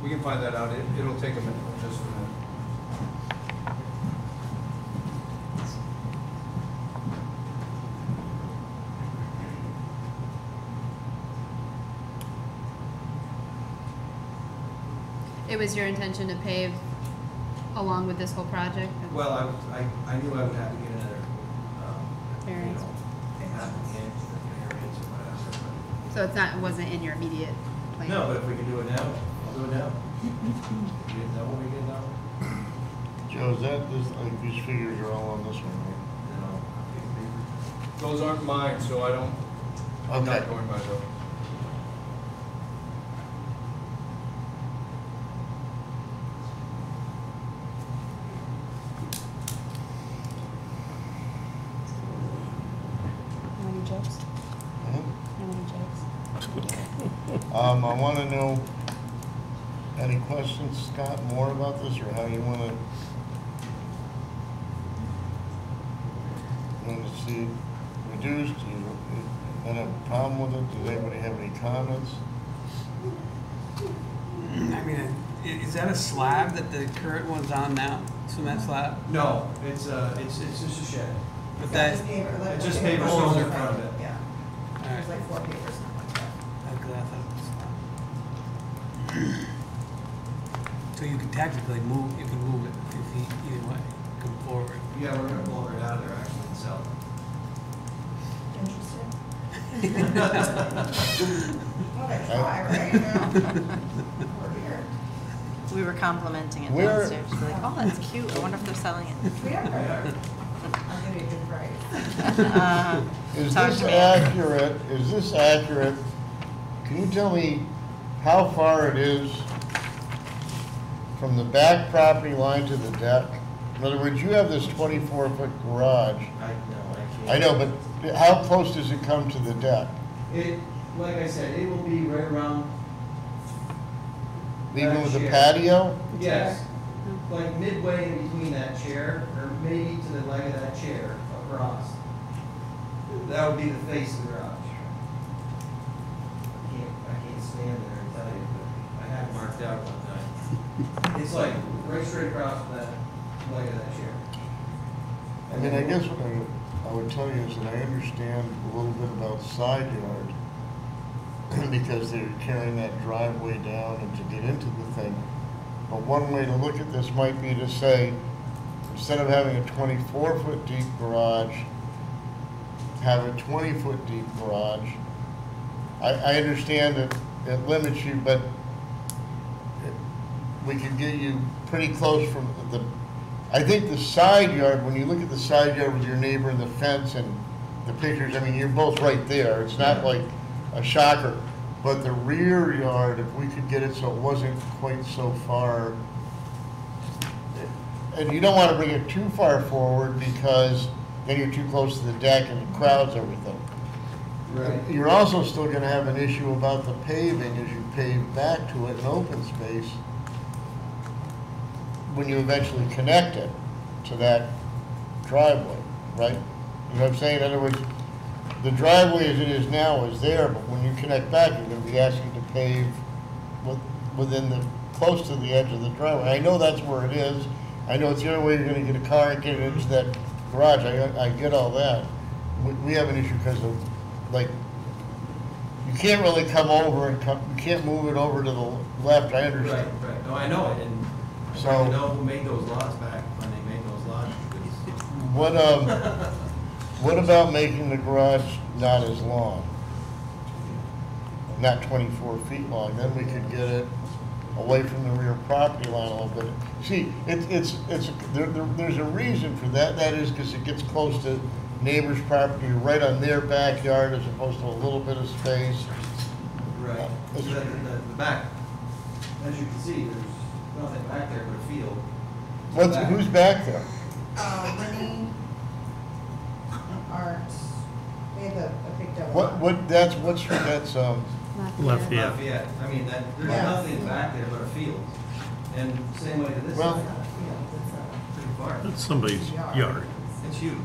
We can find that out. It'll take a minute, just a minute. It was your intention to pave along with this whole project? Well, I knew I would have to get another, Variance. half an inch, variance or whatever. So it wasn't in your immediate plan? No, but if we can do it now, I'll do it now. We get that one, we get that one, Joe, is that, like, these figures are all on this one, then I'll pick a paper. Those aren't mine, so I'm Okay. not going by those. I want to know, any questions, Scott, more about this, or how you want to see it reduced? Do you have a problem with it? Does anybody have any comments? I mean, is that a slab that the current one's on now? Cement slab? No, it's just a shed. But that, It's just paper stones in front of it. Yeah, all right. there's like 4 papers, something like that. Okay, I thought it was a slab. So you can technically move, you can move it 2 feet either way, come forward. Yeah, we're gonna pull it out of there actually and sell it. Interesting. Well, they try, right? We're here. We were complimenting it Where- downstairs. We're like, oh, that's cute. I wonder if they're selling it. We are. I'll give you a good price. Is Talk this to me. accurate? Is this accurate? Can you tell me how far it is from the back property line to the deck? In other words, you have this 24-foot garage. I know, but how close does it come to the deck? It, like I said, it will be right around, Even with the chair. patio? yes, like midway in between that chair, or maybe to the leg of that chair across. That would be the face of the garage. I can't stand there and tell you, but I have it marked out one time. It's like right straight across that leg of that chair. I mean, I guess what I would tell you is that I understand a little bit about side yard because they're carrying that driveway down and to get into the thing. But one way to look at this might be to say, instead of having a 24-foot deep garage, have a 20-foot deep garage. I understand that it limits you, but we could get you pretty close from the, I think the side yard, when you look at the side yard with your neighbor and the fence and the pictures, I mean, you're both right there. It's not like a shocker. But the rear yard, if we could get it so it wasn't quite so far, and you don't want to bring it too far forward because then you're too close to the deck and it crowds everything. Right. You're also still going to have an issue about the paving as you pave back to it in open space when you eventually connect it to that driveway, right? You know what I'm saying? In other words, the driveway as it is now is there, but when you connect back, you're going to be asking to pave within the, close to the edge of the driveway. I know that's where it is. I know it's the only way you're going to get a car and get it into that garage. I get all that. We have an issue because of, like, you can't really come over and you can't move it over to the left, I understand. Right. No, I know it, and So- I know who made those lots back when they made those lots. What about making the garage not as long? Not 24 feet long, then we could get it away from the rear property line a little bit. See, there's a reason for that. That is because it gets close to neighbor's property, right on their backyard, as opposed to a little bit of space. Right. So the back, as you can see, there's nothing back there but a field. Who's back there? Renee, Art, we have a big double lot. That's Lafayette. Lafayette. I mean, there's Yeah. nothing back there but a field. And same way to this Well- side. It's Pretty far. That's somebody's yard. It's huge.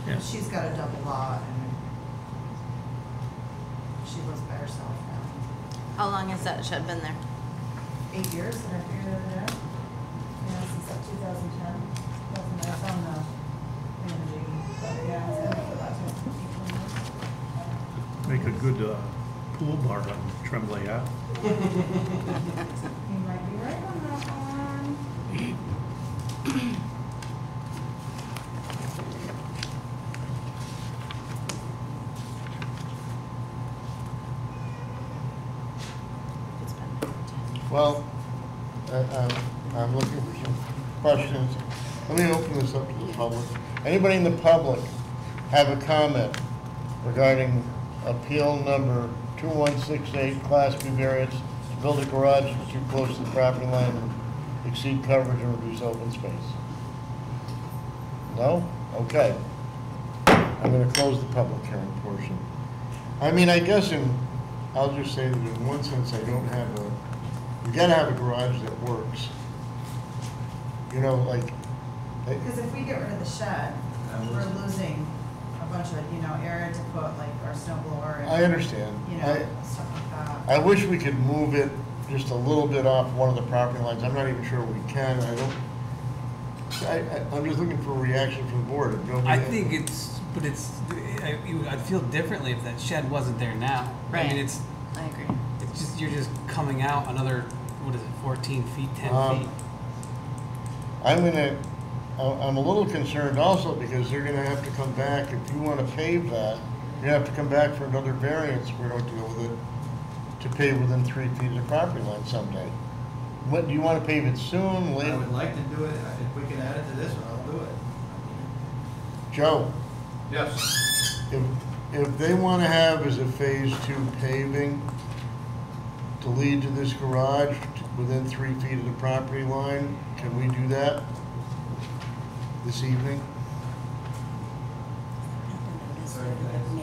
Yeah. she's got a double lot and she lives by herself now. How long has that shed been there? 8 years, and I figured it out. Yeah, since like 2010. That's on the imaging, but yeah, it's been for about 18 years. Make a good pool bar on Tremblay Ave. You might be right on that one. It's been there for 10. Well, I'm looking for some questions. Let me open this up to the public. Anybody in the public have a comment regarding appeal number 2168, Class B variance, to build a garage that's too close to the property line and exceed coverage and reduce open space? No? Okay. I'm gonna close the public hearing portion. I mean, I guess in I'll just say that in one sense, I don't have we gotta have a garage that works. You know, like, Because if we get rid of the shed, we're losing a bunch of, area to put like our snow blower and. I understand. Stuff like that. I wish we could move it just a little bit off one of the property lines. I'm not even sure we can. I'm just looking for a reaction from the board. If nobody- I think I'd feel differently if that shed wasn't there now. I Right. mean, I agree. it's just, you're just coming out another, 14 feet, 10 feet. I'm a little concerned also because they're gonna have to come back, if you wanna pave that, you're gonna have to come back for another variance, if we don't deal with it, to pave within 3 feet of the property line someday. What, do you wanna pave it soon, I later? would like to do it, if we can add it to this one, I'll do it. Joe, Yes. if they wanna have as a phase 2 paving to lead to this garage within 3 feet of the property line, can we do that this evening?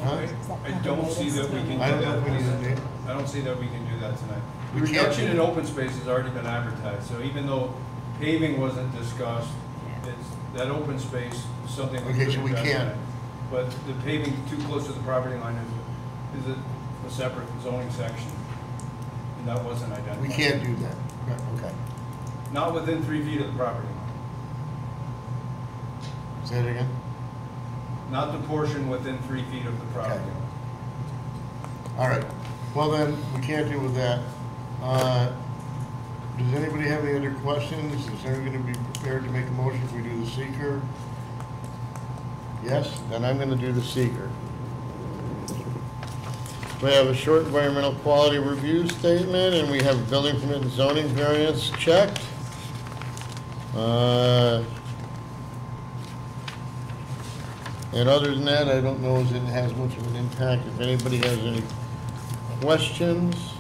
I don't see that we can do I don't know if we need that. a name. I don't see that we can do that tonight. The We can't reduction do in it. open space has already been advertised, so even though paving wasn't discussed, that open space is something we Okay, could so we address can't. tonight. But the paving too close to the property line is a separate zoning section, and that wasn't identified. We can't do that. Okay. Not within 3 feet of the property line. Say it again? Not the portion within 3 feet of the property Okay. line. All right. Well, then, we can't deal with that. Does anybody have any other questions? Is anyone going to be prepared to make a motion if we do the seeker? Yes? Then I'm going to do the seeker. We have a short environmental quality review statement, and we have a building permit and zoning variance checked. And other than that, I don't know if it has much of an impact. If anybody has any questions,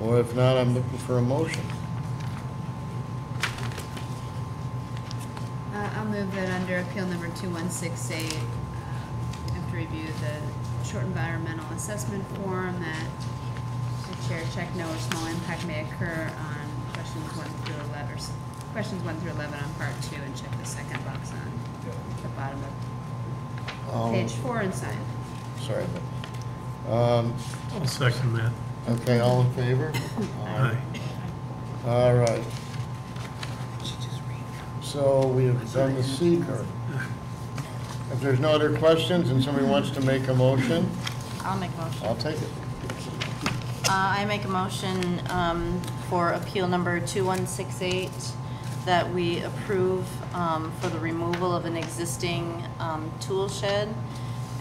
or if not, I'm looking for a motion. I'll move that under appeal number 2168, after review the short environmental assessment form, that the chair check no or small impact may occur on questions 1 through 11 on part 2, and check the second box on the bottom of page 4 and sign. Sorry. I'll second that. Okay, all in favor? Aye. All right. So we have done the seeker. If there's no other questions and somebody wants to make a motion, I'll make a motion. I'll take it. I make a motion for appeal number 2168 that we approve for the removal of an existing tool shed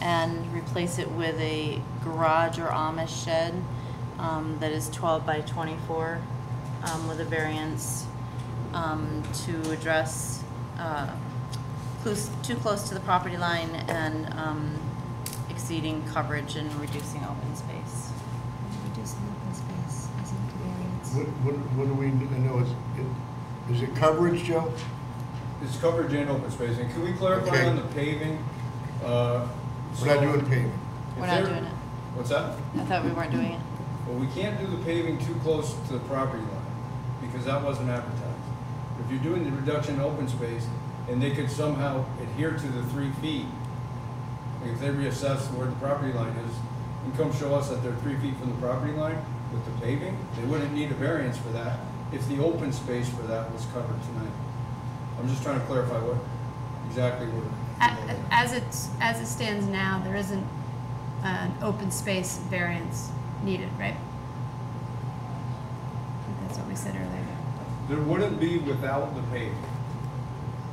and replace it with a garage or Amish shed that is 12 by 24 with a variance to address too close to the property line and exceeding coverage and reducing open space. Reducing open space, isn't the variance. What do we know? Is it coverage, Joe? It's coverage and open space, and can we clarify Okay. on the paving? We're not doing paving. We're not doing it. What's that? I thought we weren't doing it. Well, we can't do the paving too close to the property line, because that wasn't advertised. If you're doing the reduction in open space, and they could somehow adhere to the 3 feet, like if they reassess where the property line is, and come show us that they're 3 feet from the property line with the paving, they wouldn't need a variance for that, if the open space for that was covered tonight. I'm just trying to clarify what exactly we're. As it stands now, there isn't an open space variance needed, right? I think that's what we said earlier. There wouldn't be without the paving.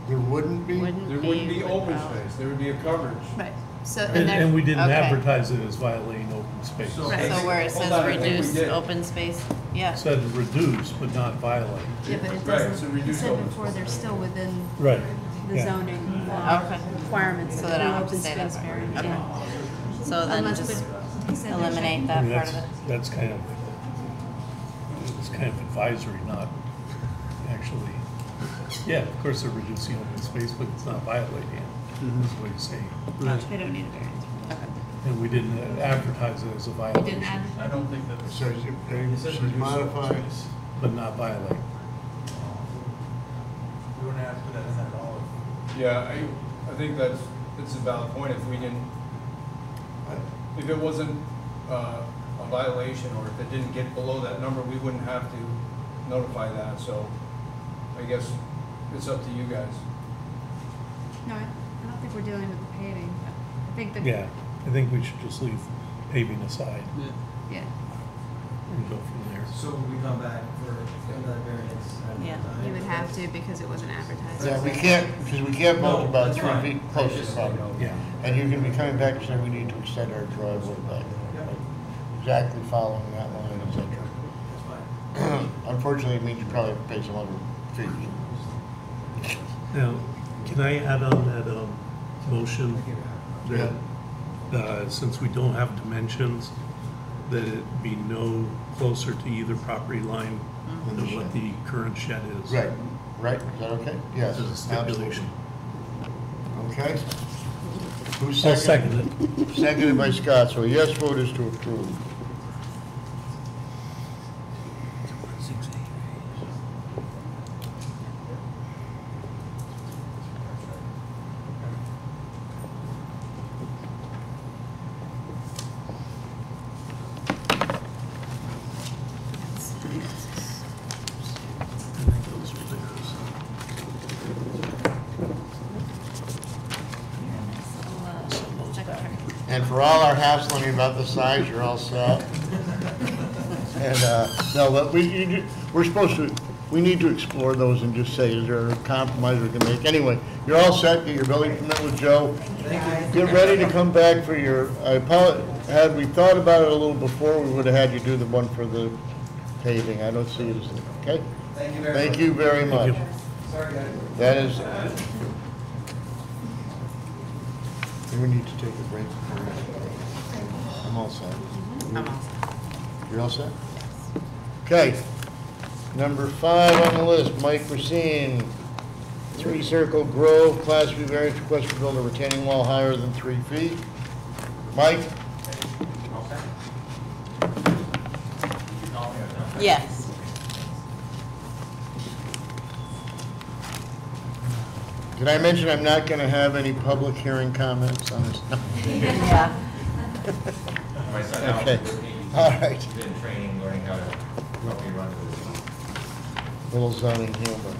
There wouldn't be? There wouldn't be open without- space, there would be a coverage. Right, so, And we didn't Okay. advertise it as violating open space. So- Right. So where it Hold says on, I think we reduce did. open space, yeah. It said reduce, but not violate. yeah, but it Right, doesn't, so you reduce said open before, space. they're still within Right. the Yeah. zoning Okay. requirements So of then I the don't have to open say space that. variance. Okay. Yeah. So then Unless just he said they're eliminate I that mean, part of it. that's kind of, it's kind of advisory, not actually, yeah, of course they're reducing open space, but it's not violating it, is what you're saying. They don't need a variance for that. Okay. And we didn't advertise it as a violation. We didn't advertise? I don't think that. So she's modifying. But not violate. We wouldn't ask for that at all. Yeah, I think it's a valid point. If we didn't, if it wasn't a violation, or if it didn't get below that number, we wouldn't have to notify that. So I guess it's up to you guys. No, I don't think we're dealing with the paving. I think the. Yeah, I think we should just leave paving aside Yeah. and go from there. So when we come back for that variance. Yeah. You would have to because it wasn't advertised. Yeah, we can't, because we can't vote No, about that's 3 fine. feet close to the property. Yeah. And you're gonna be coming back and saying we need to extend our driveway back. Exactly following that line, et cetera. That's fine. Unfortunately, it means you probably have to pay some other fees. Now, can I add on that motion that, since we don't have dimensions, that it be no closer to either property line than what the current shed is? Right, right, is that okay? Yes, As a stipulation. absolutely. Okay? Who's I'll second? second it. Seconded by Scott, so a yes vote is to approve. I think those are theirs. And for all our hassling about the size, you're all set. And, no, but we're supposed to, we need to explore those and just say, is there a compromise we can make? Anyway, you're all set, get your building permit with Joe. Get ready to come back for your, I apologize, had we thought about it a little before, we would have had you do the one for the paving. I don't see it as, okay? Thank you very much. Thank you very much. Sorry, guys. That is, we need to take a break. I'm all set. I'm all set. You're all set? Okay. Number 5 on the list, Mike Racine, 3 Circle Grove, Class B variance request to build a retaining wall higher than 3 feet. Mike? Yes. Did I mention I'm not going to have any public hearing comments on this? No. Yeah. My son Alex Okay. is with me. All right. He's been training, learning how to help me run this. Little zoning humor.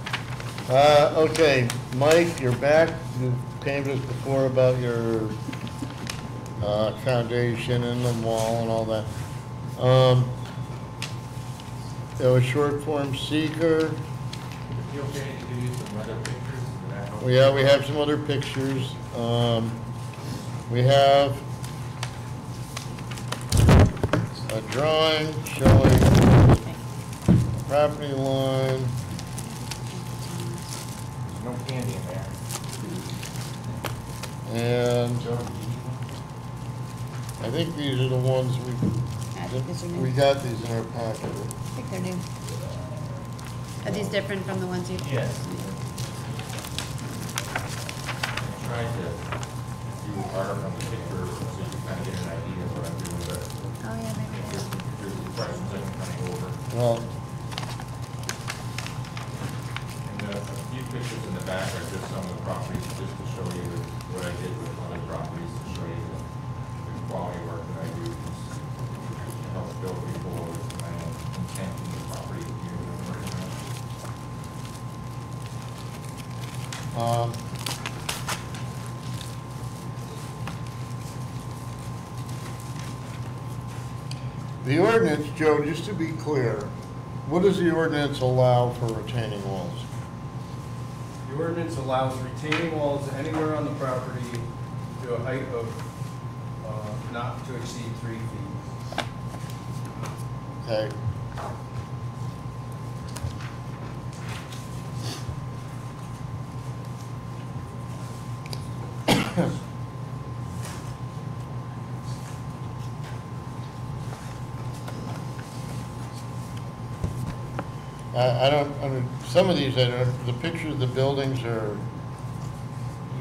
Okay, Mike, you're back. You came to us before about your foundation and the wall and all that. There was short form seeker. Is it okay to give you some other pictures? Would that help? Yeah, we have some other pictures. We have a drawing showing property line. There's no candy in there. And I think these are the ones I think these are new. we got these in our packet. I think they're new. Are these different from the ones you? Yes. Try to do art on the picture so you can kind of get an idea of what I'm doing, but Oh, yeah, maybe. here's the questions I can kind of go over. Well, And a few pictures in the back are just some of the properties, just to show you what I did with other properties, to show you the quality work that I do. Just to help build people with my own intent in the property that you're doing right now. the ordinance, Joe, just to be clear, what does the ordinance allow for retaining walls? The ordinance allows retaining walls anywhere on the property to a height of not to exceed 3 feet. Okay. I don't, I mean, some of these, the pictures of the buildings are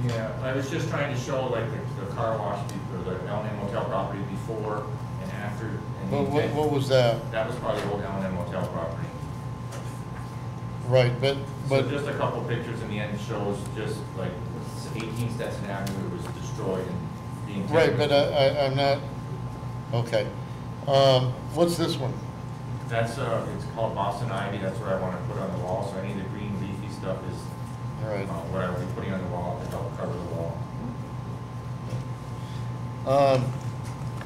Yeah, I was just trying to show like the car wash, or the L&M Motel property before and after. And the intent- What was that? That was probably old L&M Motel property. Right, but, So just a couple pictures in the end shows just like 18 Stetson Avenue was destroyed and the intent. right, was- but I'm not, okay. What's this one? That's, it's called Boston Ivy, that's what I want to put on the wall, so any of the green leafy stuff is All right. what I will be putting on the wall to help cover the wall.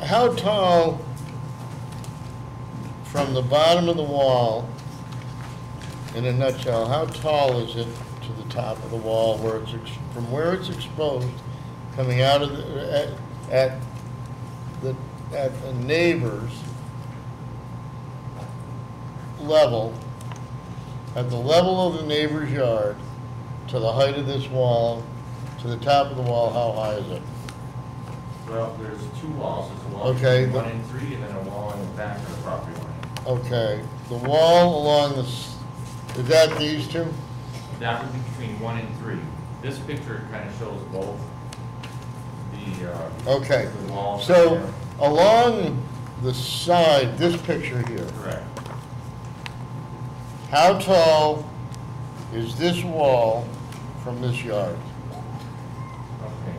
How tall from the bottom of the wall, in a nutshell, how tall is it to the top of the wall where it's, from where it's exposed, coming out of the, at the neighbor's level, at the level of the neighbor's yard, to the height of this wall, to the top of the wall, how high is it? Well, there's two walls, there's a wall Okay, between the- 1 and 3, and then a wall in the back of the property line. Okay, the wall along is that these two? That would be between 1 and 3. This picture kind of shows both the, Okay, the walls. so there. along the side, this picture here, Correct. how tall is this wall from this yard? Okay.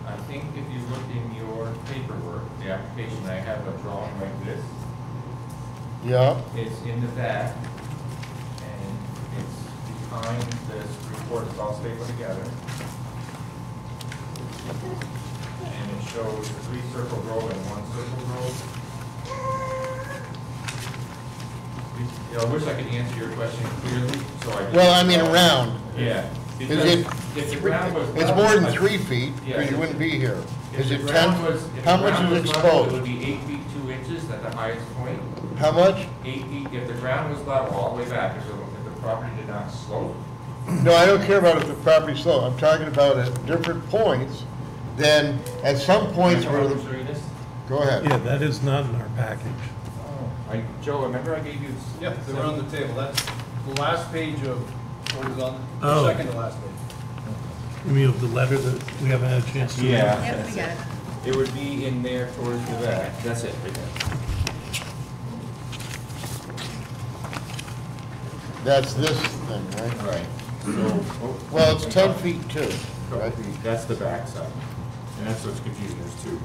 I think if you look in your paperwork, the application, I have a drawing like this. Yeah, It's in the back, and it's behind this report, it's all stapled together. And it shows 3 circle road and 1 circle road. I wish I could answer your question clearly, so I. just- well, I mean around. Yeah. Is because it, if the ground was it's level, more than I- 3 feet, Yeah, or you if- wouldn't be here. If Is the it ground 10? was- if How the much ground is was level, It would exposed? be 8 feet 2 inches at the highest point. How much? 8 feet, if the ground was level all the way back, if the property did not slope. No, I don't care about if the property's slow. I'm talking about at different points, then at some points Can I where come the, up and show you this? go ahead. Yeah, that is not in our package. Joe, remember I gave you? Yep, they were on the table. That's the last page of what was on, Oh. the second to last page. You mean of the letter that we haven't had a chance to read? Yeah. Yep, we got it. It would be in there towards the back. That's it, right there. That's this thing, right? Right. So. Well, it's 10 feet too, right? That's the back side. And that's what's confusing, there's 2.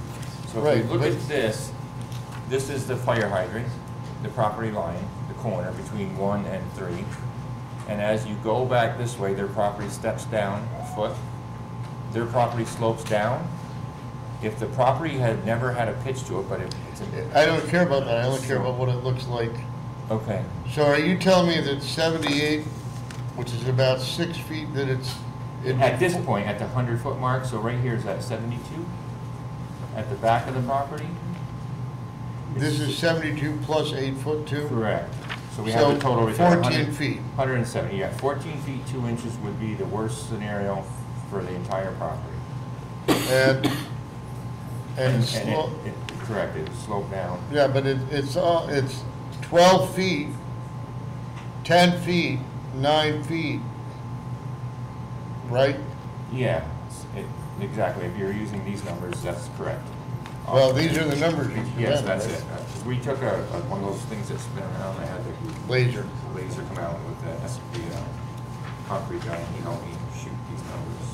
So if Right, you look but- at this, this is the fire hydrant, the property line, the corner between 1 and 3. And as you go back this way, their property steps down a foot. Their property slopes down. If the property had never had a pitch to it, but it's I don't care about that. I only care about what it looks like. okay. So are you telling me that 78, which is about 6 feet, that it's? At this point, at the 100-foot mark, so right here is at 72, at the back of the property? This is 72 plus 8 foot too? Correct. So we have a total right there. 14 feet. 170, yeah. 14 feet, 2 inches would be the worst scenario for the entire property. And Correct, it would slope down. yeah, but it's 12 feet, 10 feet, 9 feet, right? Yeah, exactly. If you're using these numbers, that's correct. Well, these are the numbers you Yes, presented, that's right? it. We took one of those things that spin around, I had the Laser. laser come out with the concrete guy, and he helped me shoot these numbers.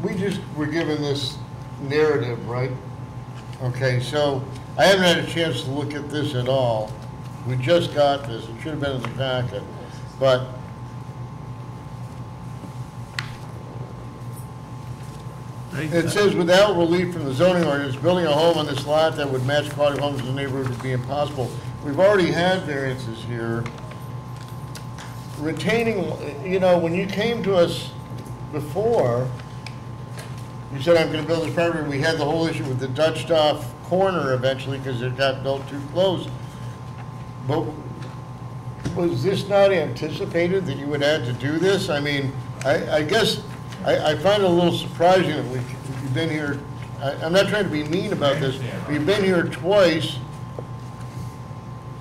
We just were given this narrative, right? Okay, so I haven't had a chance to look at this at all. We just got this, it should have been in the packet, but it says without relief from the zoning ordinance, building a home on this lot that would match quality homes in the neighborhood would be impossible. We've already had variances here. Retaining, you know, when you came to us before, you said, I'm gonna build this property, we had the whole issue with the Dutched off corner eventually because it got built too close. But was this not anticipated that you would have to do this? I mean, I guess, I find it a little surprising that we've been here, I'm not trying to be mean about this, we've been here twice,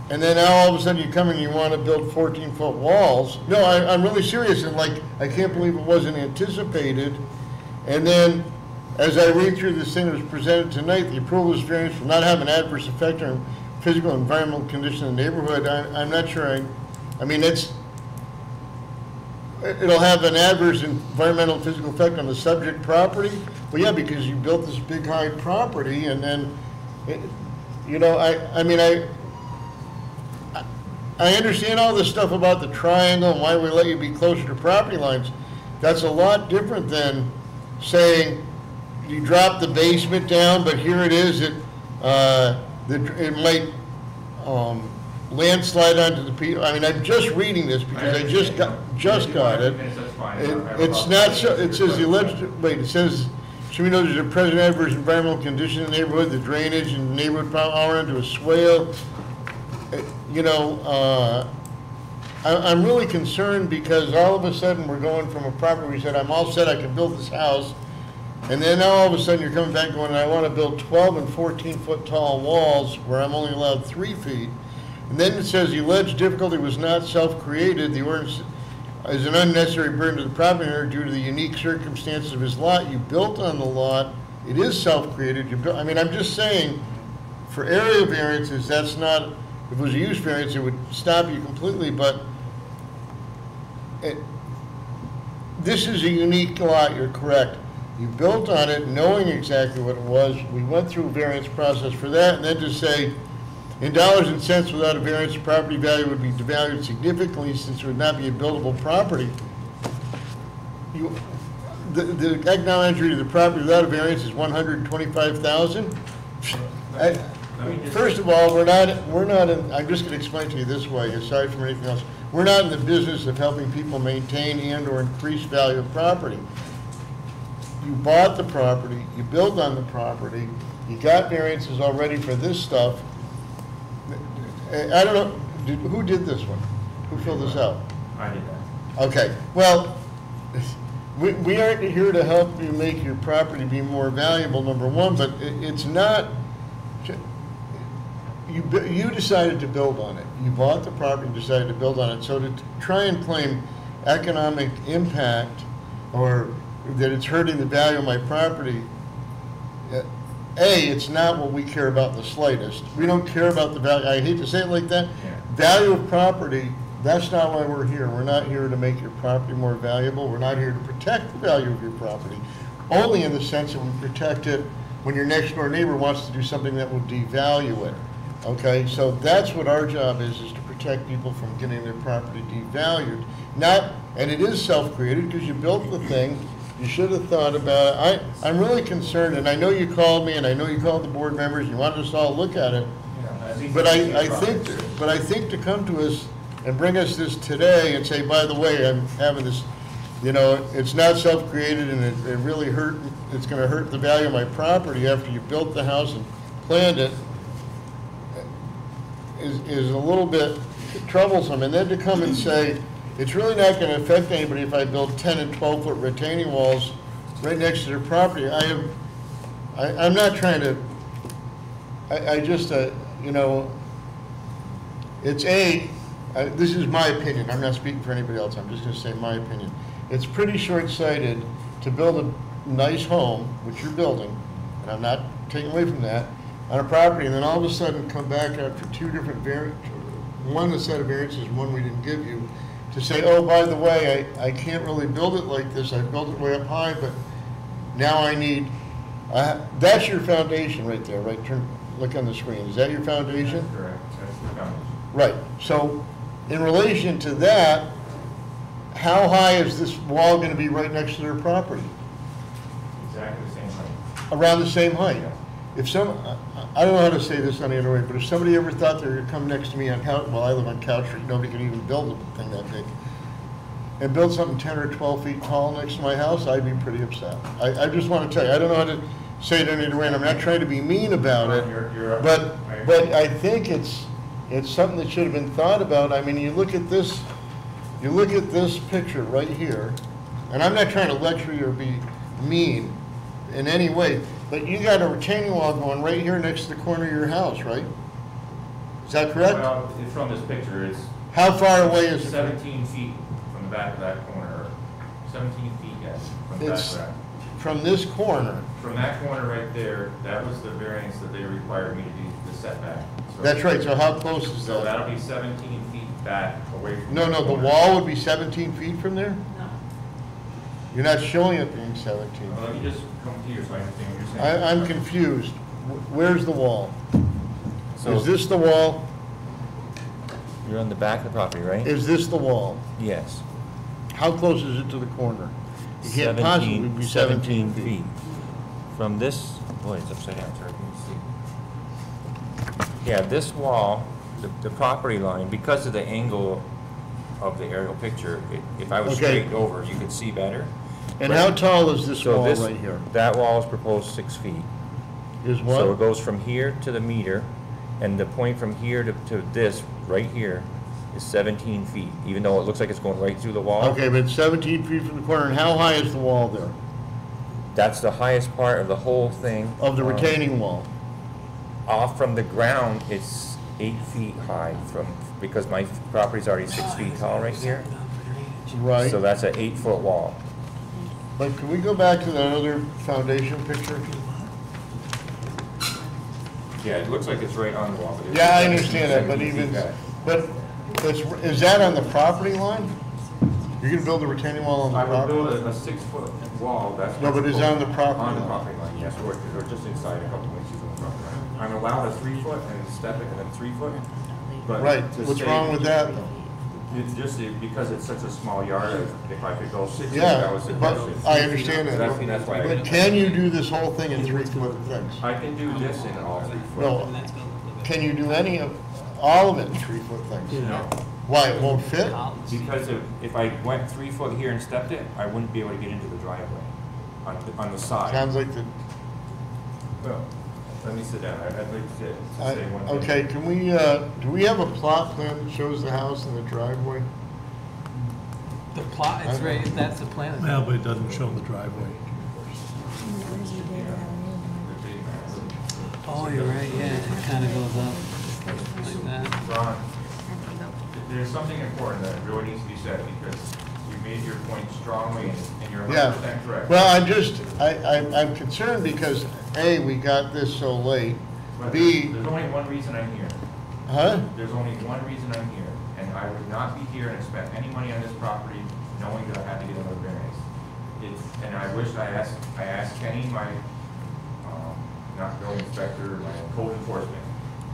and then now all of a sudden you come and you want to build 14-foot walls. No, I'm really serious, and like, I can't believe it wasn't anticipated. And then, as I read through this thing that was presented tonight, the approval of this variance will not have an adverse effect on physical and environmental conditions in the neighborhood. I'm not sure I mean, it'll have an adverse environmental and physical effect on the subject property. Well, yeah, because you built this big high property, and then, you know, I mean, I understand all this stuff about the triangle and why we let you be closer to property lines. That's a lot different than saying you drop the basement down, but here it is, it might landslide onto the people. I mean, I'm just reading this because I just got it. It's not so, it says the alleged, wait, it says, should we know there's a present adverse environmental condition in the neighborhood, the drainage in the neighborhood power into a swale. You know, I'm really concerned because all of a sudden we're going from a property, we said, I'm all set, I can build this house. And then now all of a sudden you're coming back going, I want to build 12 and 14-foot tall walls where I'm only allowed 3 feet. And then it says the alleged difficulty was not self-created. The ordinance is an unnecessary burden to the property owner due to the unique circumstances of his lot. You built on the lot. It is self-created. You built, I mean, I'm just saying, for area variances, that's not, if it was a use variance, it would stop you completely, but this is a unique lot, you're correct. You built on it knowing exactly what it was. We went through a variance process for that, and then to say, in dollars and cents without a variance, the property value would be devalued significantly since it would not be a buildable property. The economic entry to the property without a variance is $125,000. First of all, we're not in, I'm just going to explain to you this way, aside from anything else. We're not in the business of helping people maintain and or increase value of property. You bought the property, you built on the property, you got variances already for this stuff. I don't know, who did this one? Who filled this out? I did that. Okay, well, we aren't here to help you make your property be more valuable, number one, but it's not, you decided to build on it. You bought the property and decided to build on it. So to try and claim economic impact or that it's hurting the value of my property, A, it's not what we care about in the slightest. We don't care about the value. I hate to say it like that. Yeah. Value of property, that's not why we're here. We're not here to make your property more valuable. We're not here to protect the value of your property, only in the sense that we protect it when your next door neighbor wants to do something that will devalue it. Okay, so that's what our job is to protect people from getting their property devalued. Not, and it is self-created because you built the thing. You should have thought about it. I'm really concerned, and I know you called me, and I know you called the board members. You wanted us all to look at it, but I think to come to us and bring us this today and say, by the way, I'm having this, you know, it's not self-created, and it really hurt. It's going to hurt the value of my property after you built the house and planned it. Is a little bit troublesome, and then to come and say it's really not going to affect anybody if I build 10 and 12-foot retaining walls right next to their property. I'm not trying to. I just you know, it's this is my opinion. I'm not speaking for anybody else. I'm just going to say my opinion. It's pretty short-sighted to build a nice home, which you're building, and I'm not taking away from that, on a property, and then all of a sudden come back after 2 different variants, one set of variances, one we didn't give you, to say, oh, by the way, I can't really build it like this. I built it way up high, but now I need, that's your foundation right there, right? Look on the screen. Is that your foundation? That's correct. That's the foundation. Right. So in relation to that, how high is this wall going to be right next to their property? Exactly the same height. Around the same height. Yeah. If I don't know how to say this any other way, but if somebody ever thought they were going to come next to me on well, I live on Couch Street, nobody can even build a thing that big, and build something 10 or 12 feet tall next to my house, I'd be pretty upset. I just want to tell you, I don't know how to say it any other way, and I'm not trying to be mean about it, but I think it's it's something that should have been thought about. I mean, you look at this picture right here, and I'm not trying to lecture you or be mean in any way, but you got a retaining wall going right here next to the corner of your house, right? Is that correct? Well, from this picture, it's. How far away is it? 17 feet from the back of that corner, 17 feet, yes, from the back It's of that. from this corner. From that corner right there, that was the variance that they required me to do, the setback. So- That's right, so how close is So that? that'll be 17 feet back away from. No, that no, the corner. wall would be 17 feet from there? No. You're not showing it being 17. Let me just come to you so I understand what you're saying. I'm confused. Where's the wall? So Is this the wall? you're on the back of the property, right? Is this the wall? Yes. How close is it to the corner? It can't possibly be 17 feet. From this, boy, it's upside down, sorry, can you see? Yeah, this wall, the property line, because of the angle of the aerial picture, if I was Okay. straight over, you could see better. And how tall is this So wall this, right here? that wall is proposed 6 feet. Is So it what? goes from here to the meter, and the point from here to this, right here, is 17 feet, even though it looks like it's going right through the wall. Okay, but 17 feet from the corner, and how high is the wall there? That's the highest part of the whole thing. Of the retaining wall? Off from the ground, it's 8 feet high because my property's already 6 feet tall right here. Right. So that's an 8-foot wall. But can we go back to that other foundation picture? Yeah, it looks like it's right on the wall. But it's Yeah, I understand that, but 17 feet even, back. but is that on the property line? You're gonna build a retaining wall on the I would property? build a 6-foot wall, that's. No, but what's it's on the proposed. property On the line. property line, yes, or just inside a couple inches of the property line. I'm allowed a 3-foot and step it and then 3-foot. but Right, to what's say- wrong with that though? It's just because it's such a small yard, if I could go 6 feet, Yeah, that was but suggested. I understand that. That's why. But can you do this whole thing in 3-foot things? I can do this in all 3-foot. No, can you do all of it in 3-foot things? No, Why, it won't fit? because if I went 3-foot here and stepped it, I wouldn't be able to get into the driveway on the side. Sounds like the, Well, let me sit down, I'd like to say one thing. okay, can we, do we have a plot plan that shows the house and the driveway? The plot, it's right, that's the plan. Well, but it doesn't show the driveway. Oh, you're right, yeah, it kind of goes up like that. Ron, there's something important that really needs to be said, because you made your point strongly, and you're 100% Yeah, correct. well, I'm concerned because, A, we got this so late, But B, there's only one reason I'm here. huh? There's only one reason I'm here, and I would not be here and spend any money on this property knowing that I had to get another variance. And I wish I asked Kenny, my, not building inspector, my code enforcement.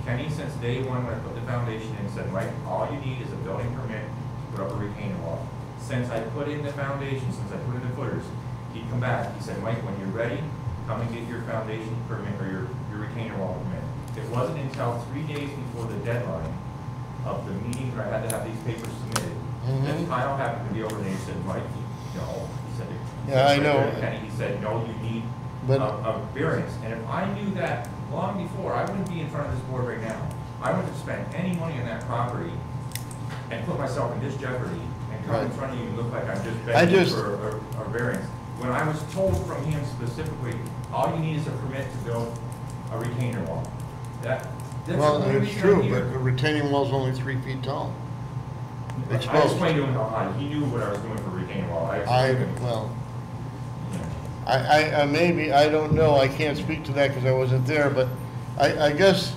Kenny, since day one, when I put the foundation in, said, Mike, all you need is a building permit to put up a retaining wall. Since I put in the foundation, since I put in the footers, he'd come back, he said, Mike, when you're ready, come and get your foundation permit or your retaining wall permit. It wasn't until 3 days before the deadline of the meeting where I had to have these papers submitted, that Kyle happened to be over there, and he said, Mike, no, he said. Yeah, I know. Kenny, he said, no, you need But- a variance. And if I knew that long before, I wouldn't be in front of this board right now. I wouldn't have spent any money on that property and put myself in this jeopardy and come in Right. front of you and look like I'm just I begging just- for a variance. When I was told from him specifically, all you need is a permit to build a retainer wall. That's the Well, only it's reason true, I'm but here. the retaining wall's only 3 feet tall. I Exposed. explained to him how high, he knew what I was doing for retaining wall. Well, Yeah. maybe, I don't know, I can't speak to that because I wasn't there, but I guess,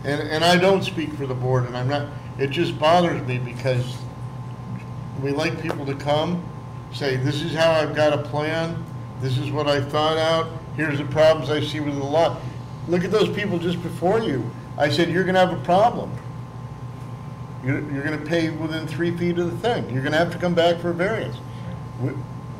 and I don't speak for the board, and I'm not, it just bothers me because we like people to come, say, this is how I've got a plan, this is what I thought out, here's the problems I see with the lot. Look at those people just before you. I said, you're gonna have a problem. You're gonna pay within 3 feet of the thing. You're gonna have to come back for a variance.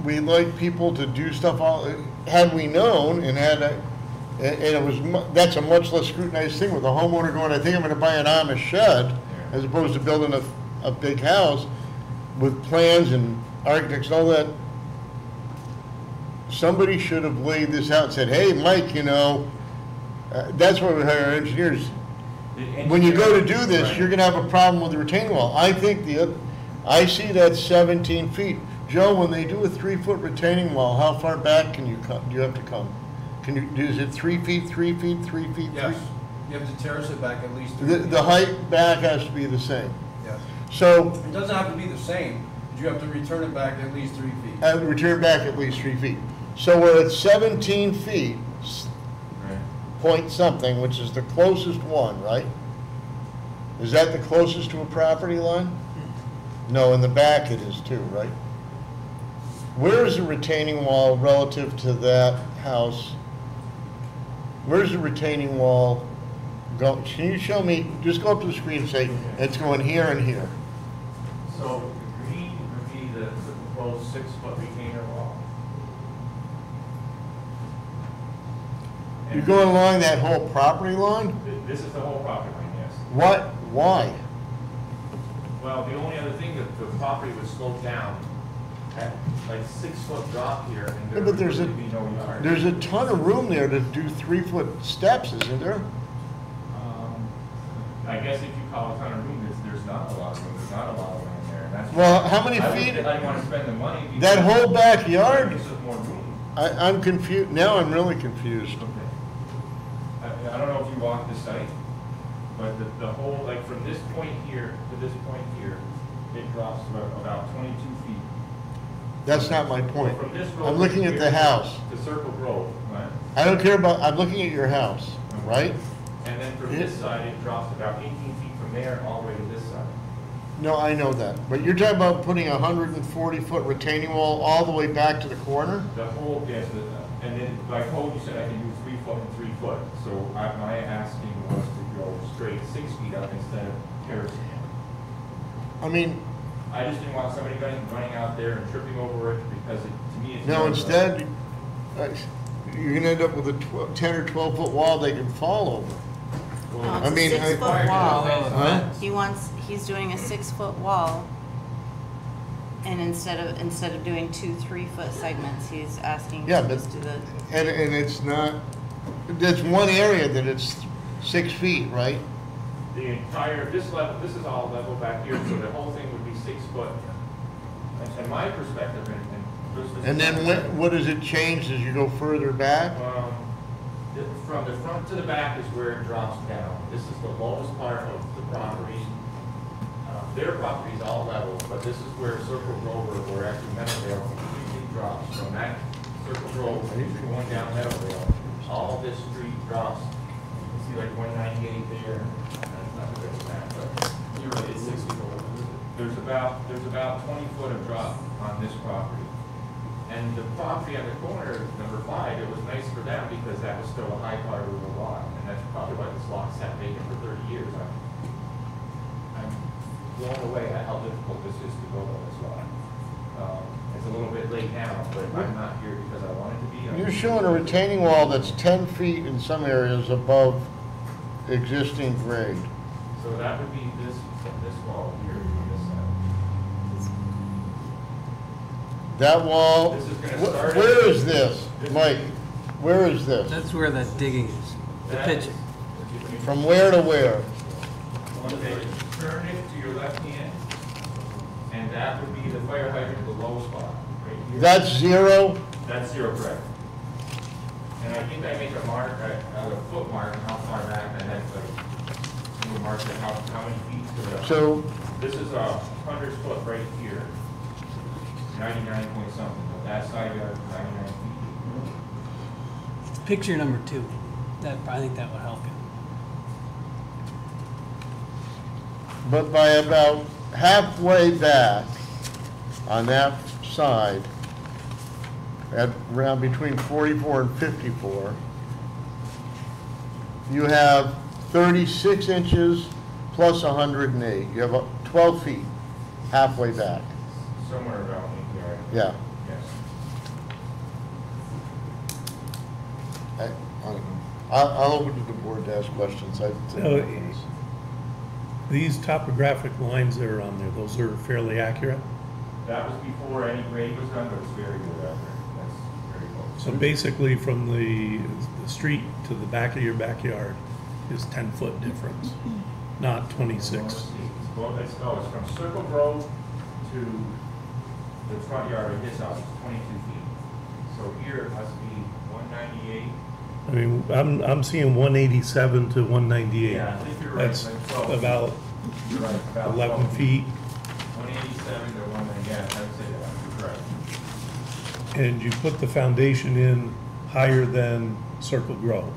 We like people to do stuff all, had we known and it was, that's a much less scrutinized thing with a homeowner going, I think I'm gonna buy an Amish shed, as opposed to building a big house with plans and architects and all that. Somebody should have laid this out and said, hey, Mike, that's why we hire engineers. when you go to do this, you're gonna have a problem with the retaining wall. I think I see that 17 feet. Joe, when they do a 3-foot retaining wall, how far back can you come, do you have to come? Is it 3 feet, 3 feet, 3 feet? Yes, you have to terrace it back at least 3 feet. The height back has to be the same. Yes. So, It doesn't have to be the same, but you have to return it back at least 3 feet. return back at least 3 feet. So we're at 17 feet, point something, which is the closest one, right? Is that the closest to a property line? No, in the back it is too, right? Where is the retaining wall relative to that house? Where's the retaining wall go? Can you show me, just go up to the screen and say, it's going here and here. So green would be the proposed 6-foot retainer wall. You're going along that whole property line? This is the whole property line, yes. What, why? Well, the only other thing, that the property would slope down at like 6-foot drop here, and Yeah, there but would there's really be no yard. There's a ton of room there to do 3-foot steps, isn't there? I guess if you call a ton of room, there's not a lot of room, there's not a lot of land there, and that's. Well, how many I feet? didn't want to spend the money. because That whole backyard, Gives us more room. I'm confused, now I'm really confused. Okay. I don't know if you walk the site, but the whole, like from this point here to this point here, it drops about 22 feet. That's not my point. From this road I'm looking at here the house. To Circle Grove, right? I don't care about, I'm looking at your house, right? And then from this side, it drops about 18 feet from there all the way to this side. No, I know that, but you're talking about putting a 140-foot retaining wall all the way back to the corner? The whole, yes, and then by code, you said I can do 3 foot and 3 foot. So my asking was to go straight 6 feet up instead of terracing. I mean, I just didn't want somebody running out there and tripping over it because to me it's. no, instead, you're gonna end up with a 10 or 12-foot wall they can fall over. No, I it's a mean, 6-foot wall. Huh? He's doing a 6-foot wall. And instead of doing 2 3-foot segments, he's asking Yeah, to but- just do the. And it's not, there's one area that it's 6 feet, right? The entire, this is all level back here, so the whole thing would be 6 foot. And my perspective, And then what does it change as you go further back? From the front to the back is where it drops down. This is the lowest part of the property. Their property is all level, but this is where Circle Grove, or actually Meadowvale, completely drops. From that Circle Grove, going down Meadowvale, all this street drops. You can see like 198 there. That's not the best map, but you're right, it's 60 foot. There's about 20 foot of drop on this property. And the property on the corner, number 5, it was nice for them because that was still a high part of the lot. And that's probably why this lot sat vacant for 30 years. I'm blown away at how difficult this is to build on this lot. It's a little bit late now, but I'm not here because I wanted to be. You're showing a retaining wall that's 10 feet in some areas above existing grade. So that would be this wall here on this side. That wall, This is gonna start where at- is this? Mike, where is this? That's where that digging is, the That pitch. is- From where to where? Okay, turn it to your left hand, and that would be the fire hydrant, the low spot, right here. That's 0? That's 0, correct. And I think I make a mark, a foot mark, how far back, and that's like, you mark it, how many feet to the. So, This is 100 foot right here, 99 point something, but that side yard is 99 feet. Picture number 2. I think that would help you. but by about halfway back on that side, at around between 44 and 54, you have 36 inches plus 108. You have 12 feet halfway back. Somewhere around here. Yeah. Yes. I don't know. I'll open to the board to ask questions. These topographic lines that are on there, those are fairly accurate? That was before any grade was done, but it's very good out there. That's very close. So basically, from the street to the back of your backyard, is 10-foot difference, not 26. Well, it's from Circle Grove to the front yard of his house is 22 feet. So here it must be 198. I mean, I'm seeing 187 to 198. Yeah, I think you're right, That's like 12. about You're right, about 11 12 feet. 187 to 190, yeah, I'd say that, you're correct. And you put the foundation in higher than Circle Grove.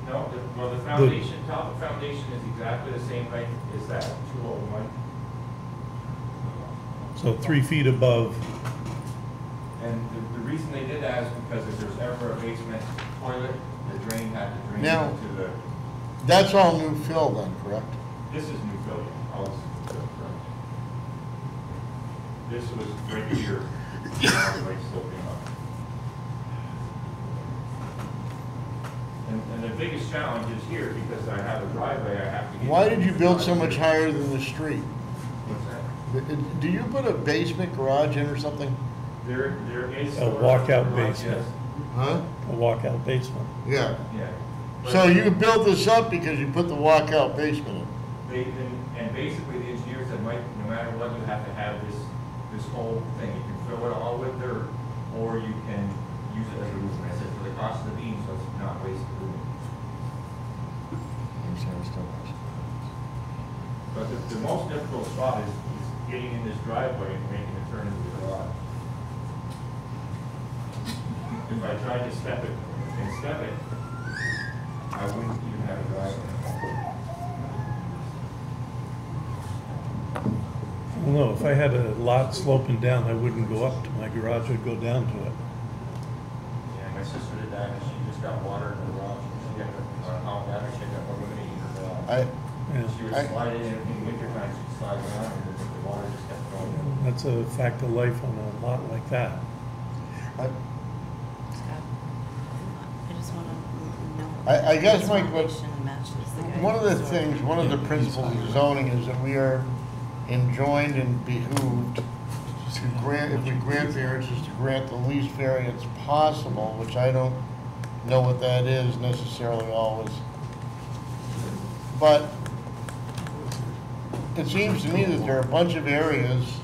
No, well, the foundation, top of foundation is exactly the same height as that, 201. So 3 feet above. And the reason they did that is because if there's ever a basement toilet, the drain had to drain Now- into the, That's all new fill then, correct? this is new fill, yeah, all this is new fill, correct. This was right here, all the way sloping up. And the biggest challenge is here, because I have a driveway, I have to get. Why did you build so much higher than the street? What's that? Do you put a basement garage in or something? There is. A walkout basement. Yes. Huh? A walkout basement. Yeah. Yeah. So you built this up because you put the walkout basement in? And basically, the engineer said, Mike, no matter what, you have to have this whole thing. You can fill it all with dirt, or you can use it as a roof. And I said, for the cost of the beams, let's not waste the room. But the most difficult spot is getting in this driveway and making it turn into a garage. If I tried to step it, I wouldn't even have a driveway. Well, no, if I had a lot sloping down, I wouldn't go up to my garage, I'd go down to it. Yeah, my sister did that, and she just got water in her garage. She had a hot water, she had a woman in her garage. Yeah. She would slide it in winter time, she'd slide it on, and the water just kept going. That's a fact of life on a lot like that. I just want to know. I guess, this Mike, foundation matches the guy one of the next door. things, one of the principles of zoning is that we are enjoined and behooved to grant, if we grant variances, to grant the least variance possible, which I don't know what that is necessarily always. But it seems to me that there are a bunch of areas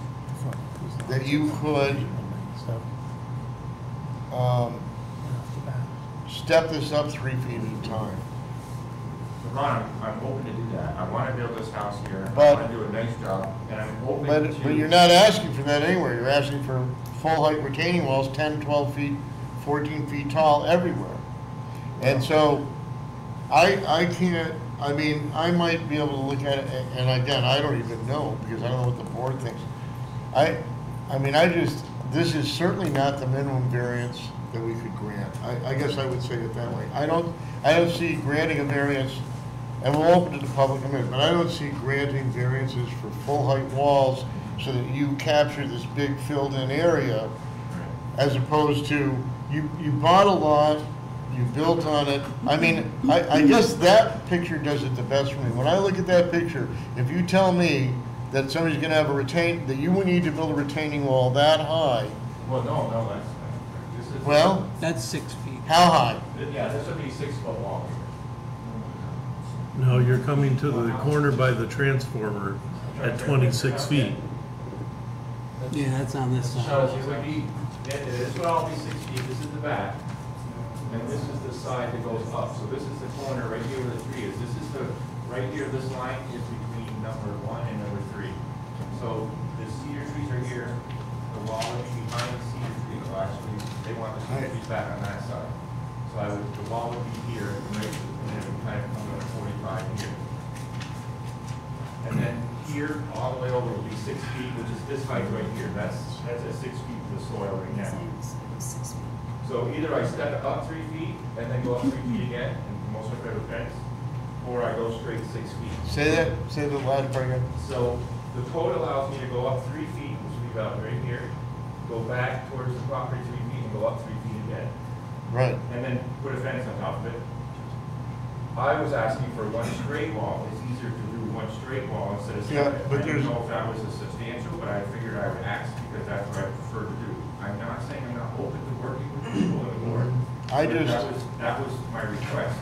that you could step this up 3 feet at a time. So Ron, I'm hoping to do that. I want to build this house here, I But- want to do a nice job, and I'm hoping to. But you're not asking for that anywhere. You're asking for full height retaining walls, 10, 12 feet, 14 feet tall everywhere. And so I can't, I mean, I might be able to look at it, and again, I don't even know, because I don't know what the board thinks. I mean, this is certainly not the minimum variance that we could grant. I guess I would say it that way. I don't see granting a variance, and we'll open to the public in a minute, but I don't see granting variances for full height walls so that you capture this big filled in area, as opposed to, you bought a lot, you built on it. I mean, I guess that picture does it the best for me. When I look at that picture, if you tell me that somebody's gonna have that you would need to build a retaining wall that high, Well, no, this is. well, That's 6 feet. how high? Yeah, this would be 6-foot wall. No, you're coming to the corner by the transformer at 26 feet. Yeah, that's on this So side. it would be, this would all be 6 feet, this is the back, and this is the side that goes up. So this is the corner right here where the tree is. This is right here, this line is between number 1 and number 3. So the cedar trees are here, the wall would be behind the cedar tree. Well, actually, they want the cedar trees back on that side. So the wall would be here, and it would kind of come to 45 here. And then here, all the way over will be 6 feet, which is this height right here. That's at 6 feet to the soil right now. So either I step it up 3 feet and then go up 3 feet again, and most of it a fence, or I go straight 6 feet. Say the last part again. So the code allows me to go up 3 feet, which would be about right here, go back towards the property 3 feet, and go up 3 feet again. Right. And then put a fence on top of it. I was asking for one straight wall. It's easier to do one straight wall instead of Yeah, separate. but I didn't there's- know if that was a substantial, but I figured I would ask because that's what I prefer to do. I'm not saying I'm not open to working with people in the board. I but just- that was my request.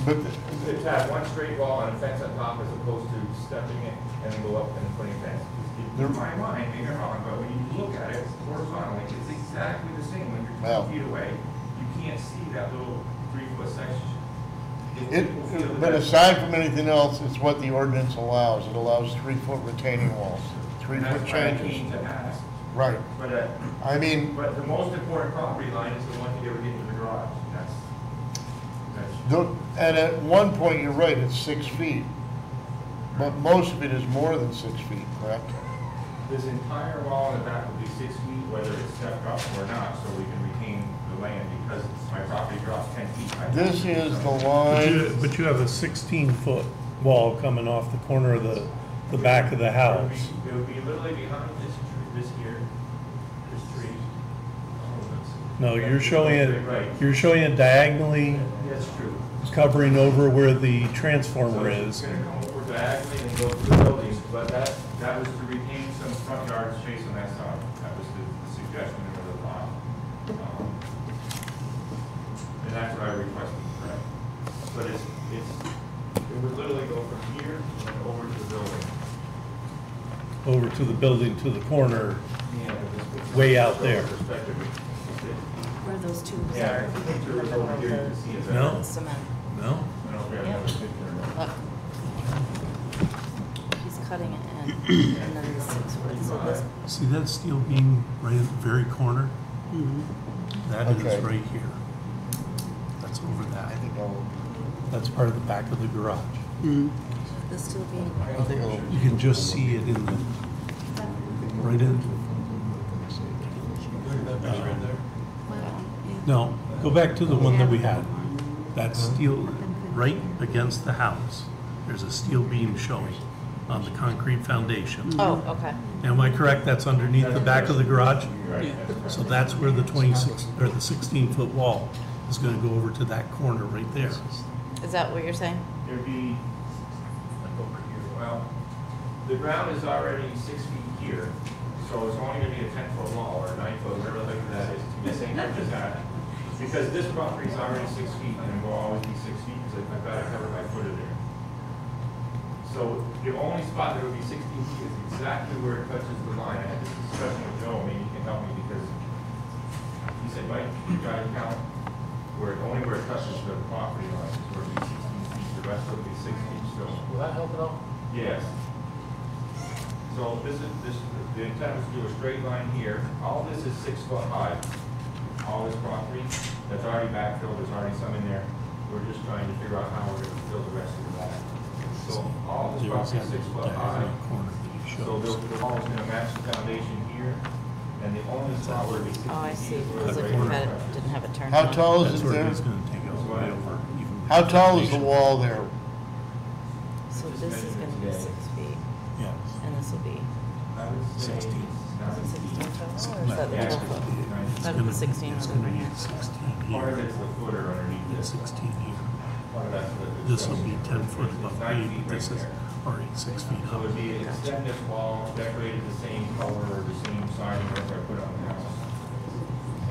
But, To have one straight wall and a fence on top as opposed to stepping it and then go up and then putting a fence. In my mind, maybe I'm wrong, but when you look at it horizontally, it's exactly the same. When you're Well. 2 feet away, you can't see that little 3-foot section. but aside from anything else, it's what the ordinance allows. It allows 3-foot retaining walls, And that's 3-foot why I changes. came to ask. Right. But, I mean, but the most important property line is the one to ever get into the garage. That's, and at one point, you're right, it's 6 feet. But most of it is more than 6 feet, correct? this entire wall in the back will be 6 feet, whether it's stepped up or not, so we can retain the land, because my property drops 10 feet. This is the line, But you have a 16-foot wall coming off the corner of the back of the house. It would be literally behind this tree, this here, this tree. No, you're showing Right. you're showing it diagonally That's true. covering over where the transformer So is. it's gonna come over diagonally and go through the buildings, but that was to retain some front yard space on that side. That was the suggestion of the lot. And that's what I requested, correct? But it would literally go from here and over to the building. Over to the building to the corner, Yeah, but this- way out there. Perspective. Where those two Yeah, are. the picture is over here, you can see it. No. Cement. no? I don't know if we have another picture or not. Look. He's cutting it in, and then the 6 foot, so this, See that steel beam right at the very corner? That is Okay. right here. That's over I that. think I'll, That's part of the back of the garage. this still being, I think I'll. You can just see it in the, right in. No, go back to the one that we had. That steel, right against the house, there's a steel beam showing on the concrete foundation. oh, okay. Am I correct? That's underneath the back of the garage? Right. So that's where the 26, or the 16-foot wall is gonna go over to that corner right there. Is that what you're saying? There'd be, like over here, well, the ground is already 6 feet here, so it's only gonna be a 10-foot wall or a 9-foot, whatever the heck that is, to be the same height as that. Because this property is already 6 feet and it will always be 6 feet, because I've got to cover my footer there. So the only spot that would be 16 feet is exactly where it touches the line. I had this discussion with Joe, maybe you can help me, because he said, Mike, you gotta count only where it touches the property line, is where it would be 16 feet, the rest would be 6 feet still. Will that help at all? Yes. So this, the intent is to do a straight line here. All this is 6 foot high. All this property, that's already backfilled, there's already some in there. We're just trying to figure out how we're gonna fill the rest of the back. So all this property is 6 foot high. Corner that you So showed. the wall is gonna match the foundation here, and the only spot where it be 16 feet. Oh, I see. is where It was the like regular you had it, touches. didn't have it turned How on. tall is That's it where there? it's gonna take us way over even. How tall is the wall there? So this is gonna be 6 feet, Yeah. and this will be, I would say 16. is it 16 total, or is that the Yeah, 12 foot? It's That'd gonna be 16 It's over gonna be here. 16 Part of here, it's the footer underneath and this. 16 here. Part of that's the. This will be 10 foot It's above 9 grade, feet but this right is there. already 6 feet So up. it'd be extend this wall, decorated the same color or the same siding as I put on the house.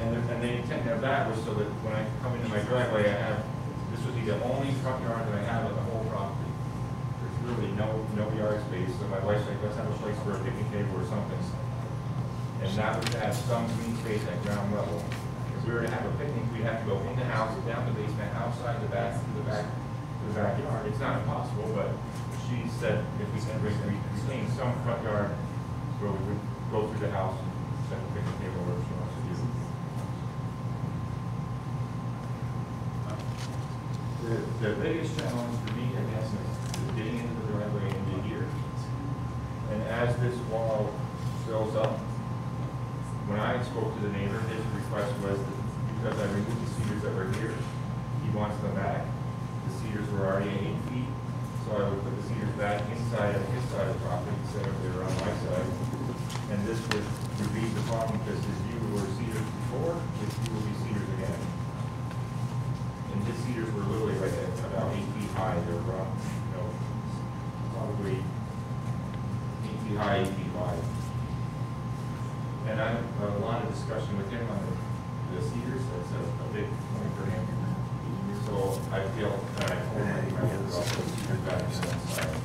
And the intent of that was so that when I come into my driveway, I have, this would be the only front yard that I have of the whole property. There's really no yard space, so my wife's like, let's have a place for a picnic table or something. And that would have some green space at ground level. If we were to have a picnic, we'd have to go in the house, down the basement, outside the back, to the backyard. It's not impossible, but she said if we can retain some front yard where we would go through the house and set a picnic table or whatever she wants to do. The biggest challenge for me, I guess, is getting into the driveway into here. And as this wall fills up, when I spoke to the neighbor, his request was that because I removed the cedars that were here, he wants them back. The cedars were already 8 feet, so I would put the cedars back inside of his side of the property instead of they were on my side. And this would relieve the problem because his view were cedars before, his view will be cedars again. And his cedars were literally right at about 8 feet high. They were, probably 8 feet high, 8 feet wide. And I had a lot of discussion with him on the cedars. That's a big point for him. So I feel that I told my members also to do that inside.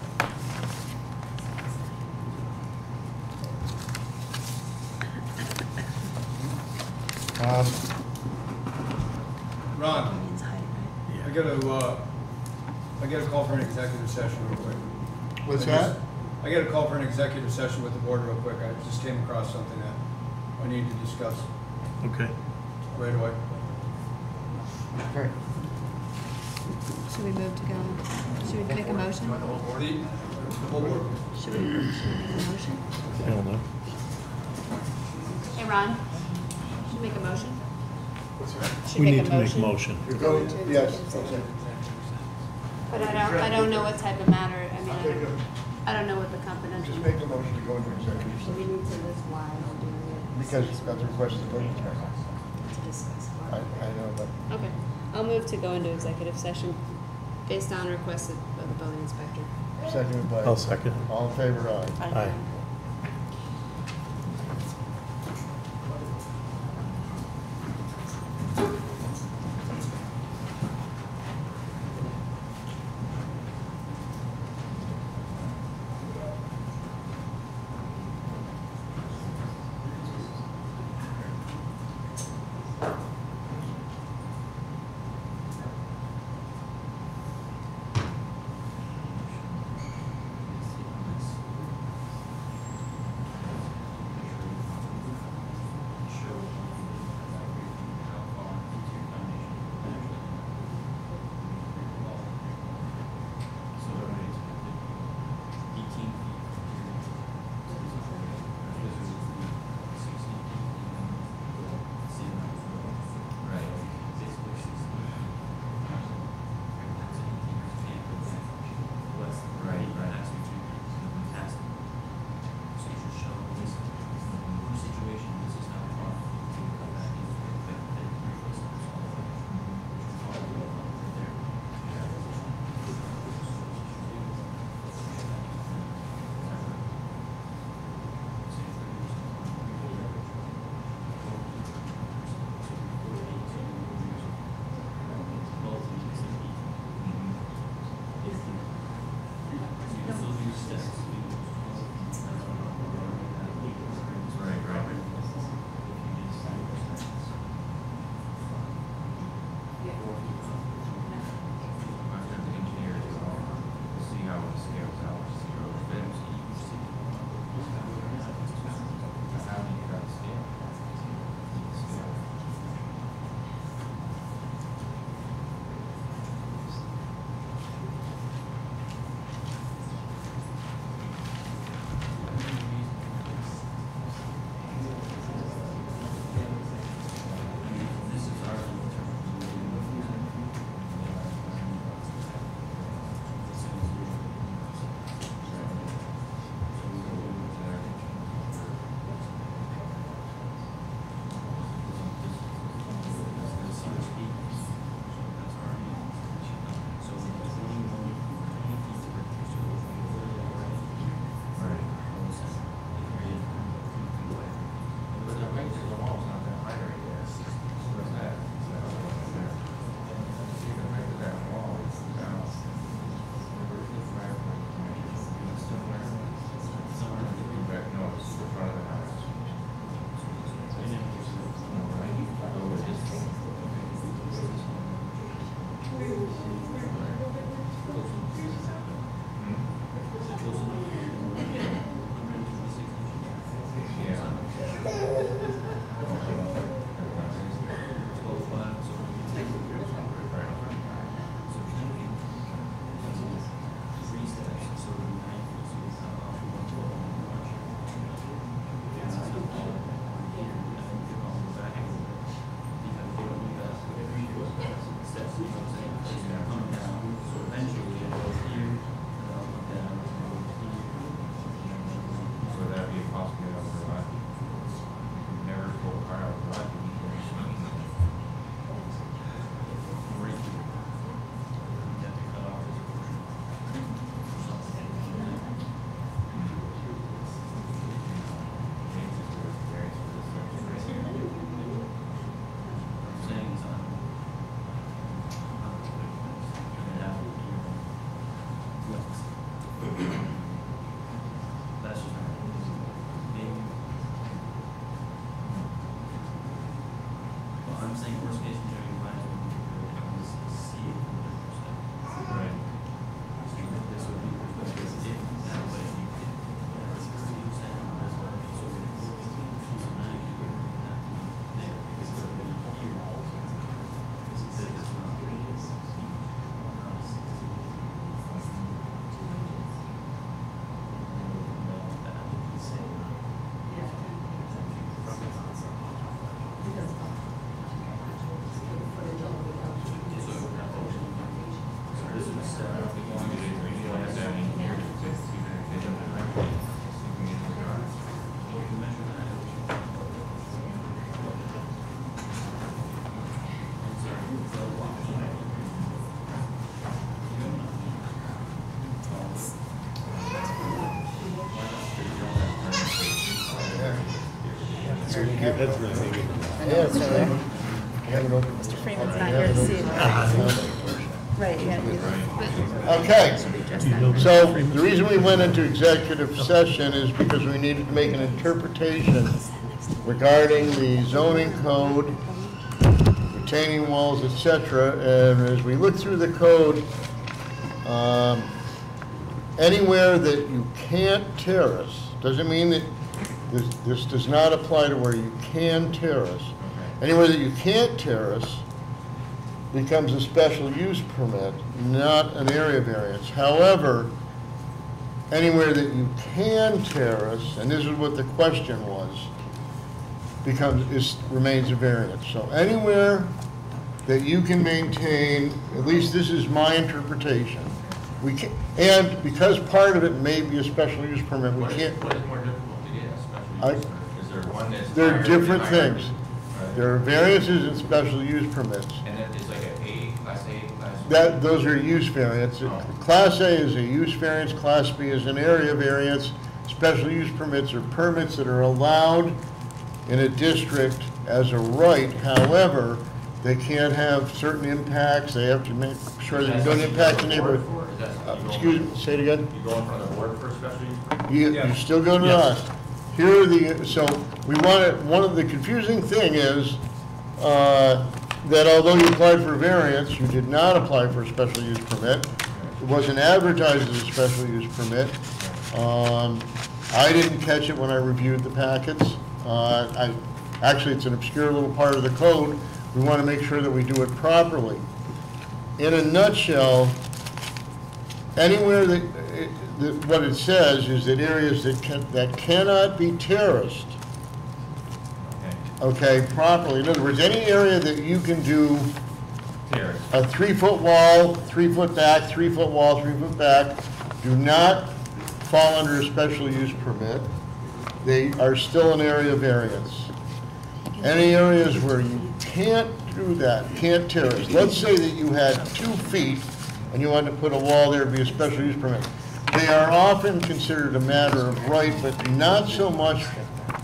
Ron, I got a call for an executive session real quick. What's that? I got a call for an executive session with the board real quick. I just came across something that I need to discuss Okay. right away. Okay. Should we move to go, should we make a motion? The whole board. Should we make a motion? I don't know. Hey, Ron, should we make a motion? Should We make need to make a motion. Go into Yes. executive. But I don't know what type of matter, I mean, I don't know what the confidential. Just make a motion to go into executive So we session. need to list why we're doing it. Because that's a request of the building inspector. To discuss. I know, but Okay, I'll move to go into executive session based on request of the building inspector. seconded by. I'll second. All in favor, aye. Aye. That's just me. Well, I'm saying worst case scenario, you might as well see it from a different perspective. Right. So this would be perspective if that way you could, that's 60% as well. So now you would have to be there because it's going to be here. Because it says it's not really. Yeah, it's okay. Have it open. Mr. Freeman's not here to see it. Right, yeah. Okay, Just that. so the reason we went into executive session is because we needed to make an interpretation regarding the zoning code, retaining walls, etc. And as we look through the code, anywhere that you can't terrace, doesn't mean that this does not apply to where you can terrace. Anywhere that you can't terrace becomes a special use permit, not an area variance. However, anywhere that you can terrace, and this is what the question was, remains a variance. So anywhere that you can maintain, at least this is my interpretation, we can, and because part of it may be a special use permit, we can't. What is more difficult to get, a special use permit? Is there one that's They're higher different than things. Right. There are variances and special use permits. And then it's like a class A, class B? Those are use variants. Oh. Class A is a use variance, Class B is an area variance. Special use permits are permits that are allowed in a district as a right. However, they can't have certain impacts. They have to make sure that you don't impact the neighborhood. Excuse me, say it again? You go in front of the board for a special use permit? You still go to Yes. us. Here are the, so we want to, one of the confusing thing is that although you applied for a variance, you did not apply for a special use permit. It wasn't advertised as a special use permit. I didn't catch it when I reviewed the packets. Actually, it's an obscure little part of the code. We want to make sure that we do it properly. In a nutshell, anywhere that, what it says is that areas that cannot be terraced, okay, properly. In other words, any area that you can do Terrace. a 3-foot wall, 3 foot back, 3 foot wall, 3 foot back, do not fall under a special use permit. They are still an area variance. Any areas where you can't do that, can't terrace. Let's say that you had 2 feet and you wanted to put a wall there, it'd be a special use permit. They are often considered a matter of right, but not so much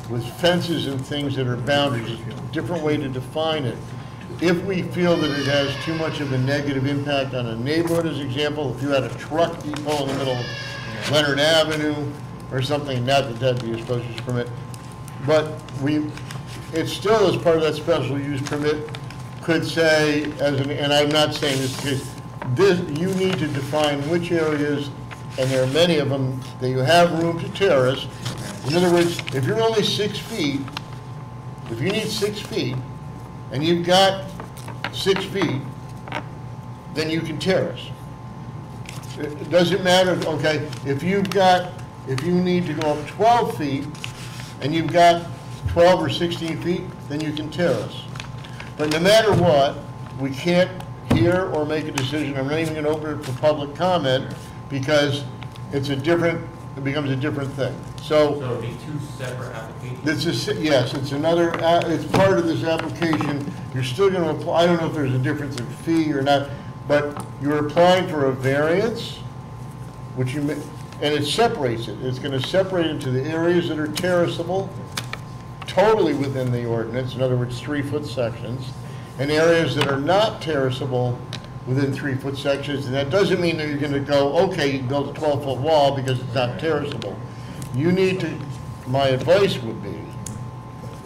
with fences and things that are boundaries. It's a different way to define it. If we feel that it has too much of a negative impact on a neighborhood, as an example, if you had a truck depot in the middle of Leonard Avenue or something, not that that'd be a special use permit, but it still, as part of that special use permit, could say, and I'm not saying this case, you need to define which areas, and there are many of them, that you have room to terrace. In other words, if you're only 6 feet, if you need 6 feet, and you've got 6 feet, then you can terrace. It doesn't matter, okay, if you need to go up 12 feet, and you've got 12 or 16 feet, then you can terrace. But no matter what, we can't hear or make a decision. I'm not even going to open it for public comment because it becomes a different thing. So it would be 2 separate applications? Yes, it's part of this application. You're still going to apply, I don't know if there's a difference in fee or not, but you're applying for a variance, which and it separates it. It's going to separate into the areas that are terraceable, totally within the ordinance, in other words, 3-foot sections, and areas that are not terraceable, within 3-foot sections, and that doesn't mean that you're gonna go, okay, you can build a 12-foot wall because it's not terraceable. You need to, my advice would be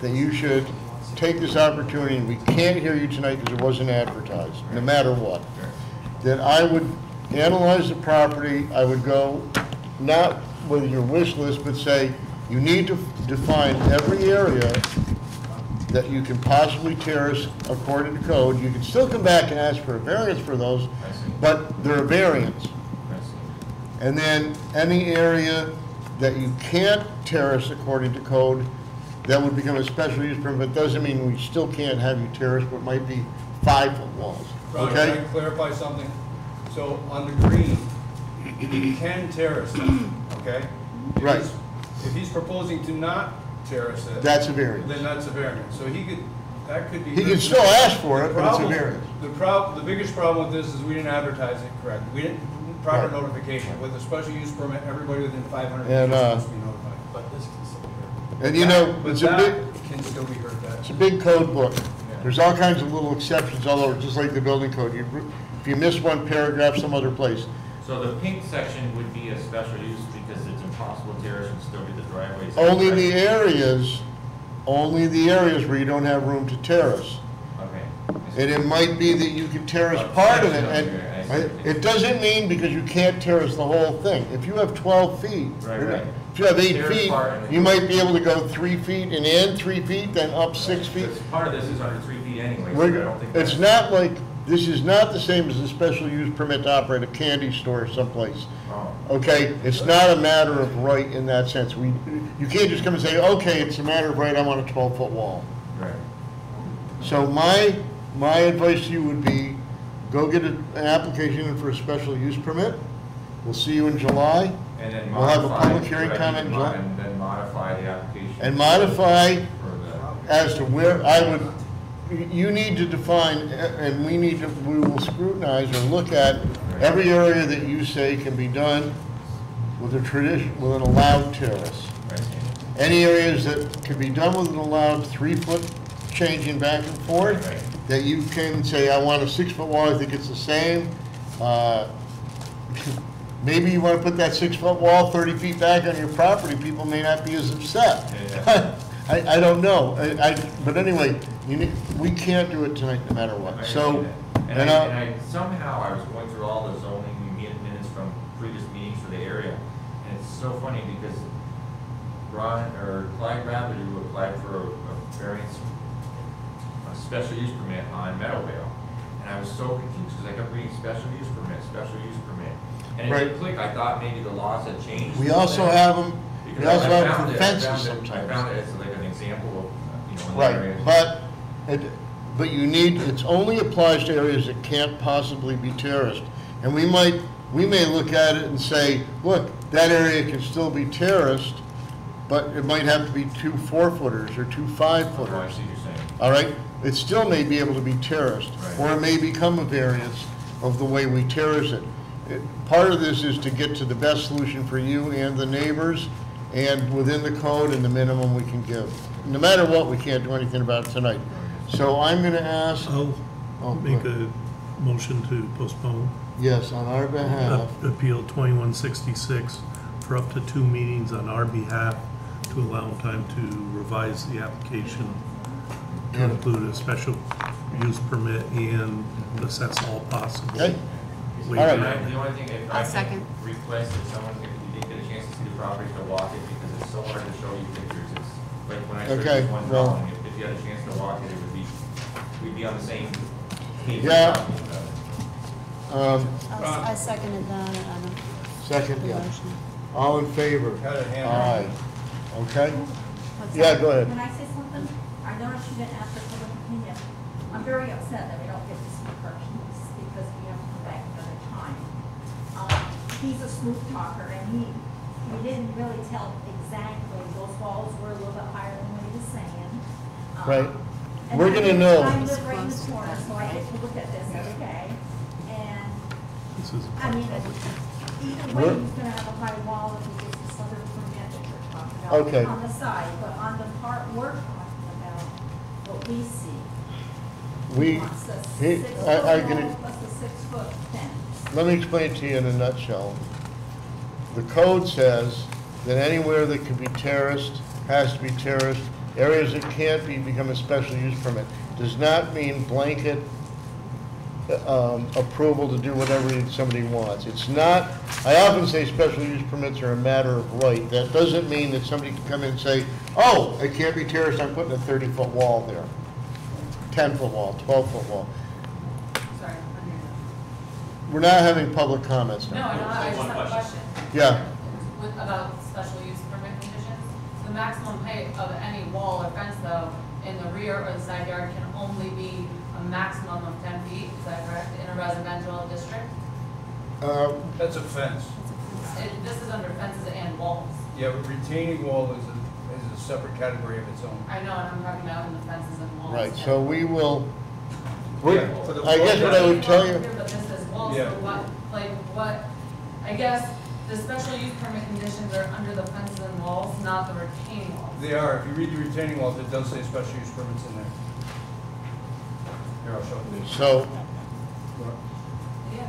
that you should take this opportunity, and we can't hear you tonight because it wasn't advertised, no matter what. That I would analyze the property, I would go, not with your wish list, but say, you need to define every area that you can possibly terrace according to code. You can still come back and ask for a variance for those, but they're a variance. And then any area that you can't terrace according to code, that would become a special use permit. Doesn't mean we still can't have you terrace, but it might be 5-foot walls, Ron, okay? can I clarify something? So on the green, you can terrace it, okay? Right. If he's proposing to not terrace it. That's a variance. Then that's a variance. So he could, that could be. He can still ask for it, The but it's a problem- variance. The biggest problem with this is we didn't advertise it correctly. We didn't, proper Right. notification. With a special use permit, everybody within 500 feet And, is supposed to be notified. But this can still be heard. And you know, But it's a that big, can still be heard, that. it's a big code book. There's all kinds of little exceptions all over, just like the building code. If you miss one paragraph some other place. So the pink section would be a special use because it's impossible to terrace and still be the driveways. Only the areas where you don't have room to terrace. Okay. And it might be that you can terrace part of it, and it doesn't mean because you can't terrace the whole thing. If you have 12 feet, Right. if you have 8 Terrace feet, part and- you might be able to go 3 feet and in 3 feet, then up 6 feet. Because part of this is under 3 feet anyway, so I don't think. It's not like, this is not the same as a special use permit to operate a candy store someplace. Oh. Okay, it's not a matter of right in that sense. You can't just come and say, okay, it's a matter of right, I want a 12-foot wall. Right. So my advice to you would be, go get an application in for a special use permit. We'll see you in July. And then We'll have a modify. public hearing comment in July. And then modify the application. And modify For the. as to where I would, you need to define, and we will scrutinize or look at every area that you say can be done with a tradition, with an allowed terrace. Right. Any areas that can be done with an allowed 3-foot changing back and forth, Right. that you can say, I want a 6-foot wall, I think it's the same. Maybe you want to put that 6-foot wall 30 feet back on your property, people may not be as upset. Yeah. I don't know, but anyway, we can't do it tonight no matter what, I so. understand that. And I somehow I was going through all the zoning minutes from previous meetings for the area, and it's so funny because Clyde Rabbit, who applied for a variance, a special use permit on Meadowvale, and I was so confused because I kept reading special use permit, and it Right. didn't click. I thought maybe the laws had changed. We also have them, we Because also I have found for it- fences I sometimes. found it as like an example of, in the Right, area. but you need, it only applies to areas that can't possibly be terraced. And we may look at it and say, look, that area can still be terraced, but it might have to be 2 4-footers or 2 Oh, I 5-footers. see what you're saying. All right? It still may be able to be terraced, Right. or it may become a variance of the way we terrace it. Part of this is to get to the best solution for you and the neighbors, and within the code and the minimum we can give. No matter what, we can't do anything about it tonight. So I'm gonna ask, I'll Oh, make go a motion to postpone yes, on our behalf, Appeal 2166 for up to 2 meetings on our behalf to allow them time to revise the application to Yeah. include a special use permit and assess all possible. Okay. waivers. All right. The only thing, if I I'll can second. request that someone, if you didn't get a chance to see the property, to walk it, because it's so hard to show you pictures. It's like when I showed Okay, you one well- drawing, if you had a chance to walk it, we'd be on the same page. Yeah. talking about it. I seconded that, second, yeah. All in favor? Had a hand Aye. Okay? What's Yeah, that? go ahead. Can I say something? I noticed you didn't ask for public opinion. I'm very upset that we don't get to speak first, because we have to come back another time. He's a smooth talker, and he didn't really tell exactly, those walls were a little bit higher than what he was saying. Right. And We're gonna know. I live right in the corner, so I get to look at this every day, and, This is a I mean, public. either way, he's gonna have a high wall if he gets this other permit that you're talking about. Okay. On the side, but on the part we're talking about, what we see. We, Wants a he- 6-foot I wall can, plus a 6-foot fence. Let me explain to you in a nutshell. The code says that anywhere that can be terraced has to be terraced. Areas that can't be become a special use permit. Does not mean blanket approval to do whatever somebody wants. It's not, I often say special use permits are a matter of right. That doesn't mean that somebody can come in and say, oh, it can't be terraced, I'm putting a 30-foot wall there. 10-foot wall, 12-foot wall. Sorry, I'm here. We're not having public comments No, now. I just have a question. Yeah. About special use permit conditions, the maximum height of any wall or fence though, in the rear or the side yard can only be a maximum of 10 feet, is that correct, in a residential district? That's a fence. This is under fences and walls. Yeah, but retaining wall is a separate category of its own. I know, and I'm talking about in the fences and walls. Right, so we will, Yeah, for the I guess what I would tell you, But this is walls, Yeah. so what, I guess, the special use permit conditions are under the fences and walls, not the retaining walls. They are, if you read the retaining walls, it does say special use permits in there. Here, I'll show you. so, Yeah.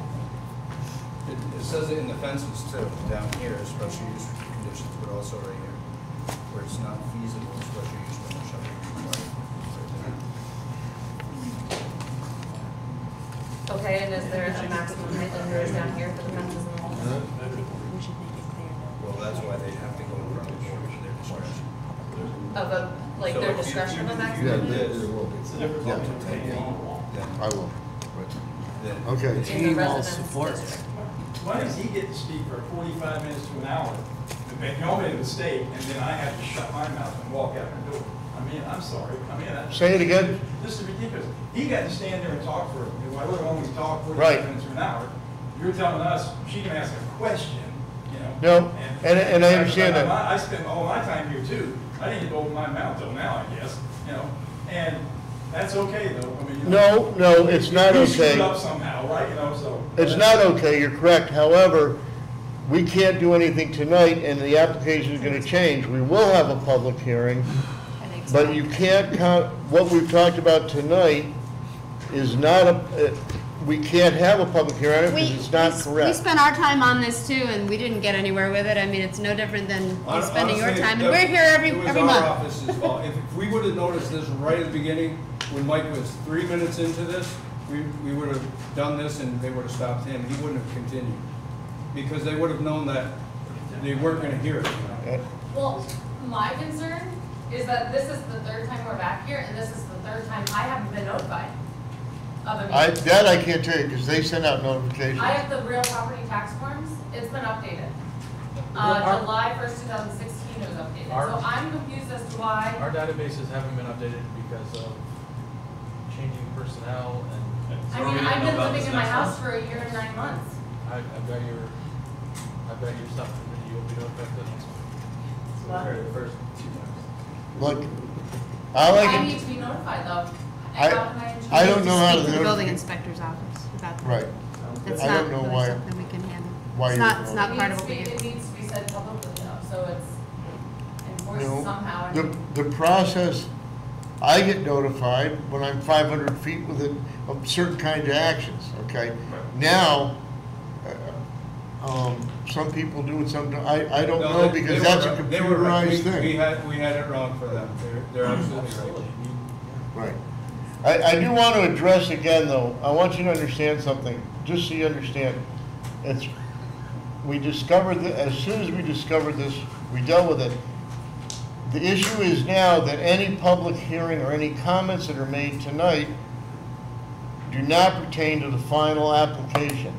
It says it in the fences too, down here, special use conditions, but also right here, where it's not feasible, special use permit shall be required. Okay, and is there a maximum height that there is down here for the fences and walls? Well, that's why they have to go in front of the board, it's their discretion. Of a, like their discretion of a maximum? I will. Then Okay. In the Retaining wall residence support. district. Why does he get to speak for 45 minutes to an hour, and y'all made a mistake, and then I have to shut my mouth and walk out the door? I mean, I'm sorry, I mean, that's... Say it again. This is ridiculous. He got to stand there and talk for, I would only talk 45 Right. minutes to an hour. You're telling us she can ask a question, you know? No, and I understand that. I spent all my time here too. I didn't get to open my mouth till now, I guess, you know? And that's okay though, I mean, you know. No, it's not You screwed okay. up somehow, right, you know, so... It's not okay, you're correct. However, we can't do anything tonight, and the application is going to change. We will have a public hearing, but you can't count, what we've talked about tonight is not we can't have a public hearing on it because it's not We correct. spent our time on this too, and we didn't get anywhere with it. I mean, it's no different than you spending your Honestly, time, and we're here every it was every our month. office's fault. If we would have noticed this right at the beginning, when Mike was 3 minutes into this, we would have done this and they would have stopped him. He wouldn't have continued. Because they would have known that they weren't gonna hear it, you know? Well, my concern is that this is the third time we're back here, and this is the third time I haven't been notified of a meeting. That I can't tell you because they send out notifications. I have the real property tax forms, it's been updated. July 1st, 2016 it was updated, so I'm confused as to why. Our databases haven't been updated because of changing personnel and. I mean, I've been living in my house for a year and 9 months. I've got your stuff, and you'll be notified for the next one. What? The first 2 times. Look, all I I need can, to be notified though. I- And how can I ensure- I don't know how Speak to to the do building it. inspector's office about that. Right. That's I not don't know really why- something we can handle. why It's you're not, it's not It part needs of to what we be, do. it needs to be said publicly though, so it's enforced No, somehow. the process, I get notified when I'm 500 feet within of certain kind of actions, okay? Now, some people do it, some don't. I don't No, know they- because they that's were a right. They were right. computerized thing. We had it wrong for them. They're absolutely right. Right. I do want to address again, though, I want you to understand something, just so you understand. We discovered, as soon as we discovered this, we dealt with it. The issue is now that any public hearing or any comments that are made tonight do not pertain to the final application.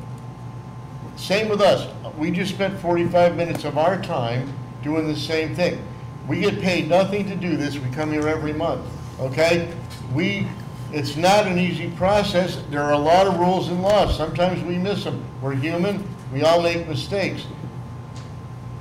Same with us. We just spent 45 minutes of our time doing the same thing. We get paid nothing to do this. We come here every month, okay? It's not an easy process. There are a lot of rules and laws. Sometimes we miss them. We're human. We all make mistakes.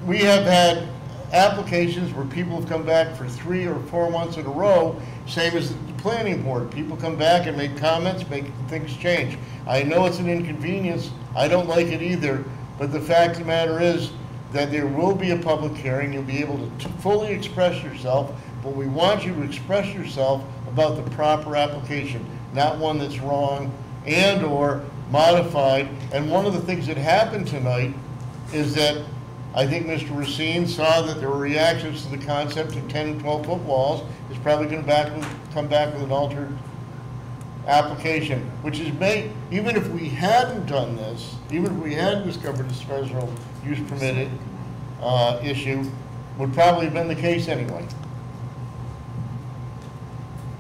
We have had applications where people have come back for 3 or 4 months in a row, same as the planning board. People come back and make comments, make things change. I know it's an inconvenience. I don't like it either, but the fact of the matter is that there will be a public hearing. You'll be able to fully express yourself, but we want you to express yourself about the proper application, not one that's wrong and/or modified. And one of the things that happened tonight is that I think Mr. Racine saw that there were reactions to the concept of 10 and 12-foot walls. Is probably going to come back with an altered application, which is even if we hadn't done this, even if we hadn't discovered the special use permitted issue, would probably have been the case anyway.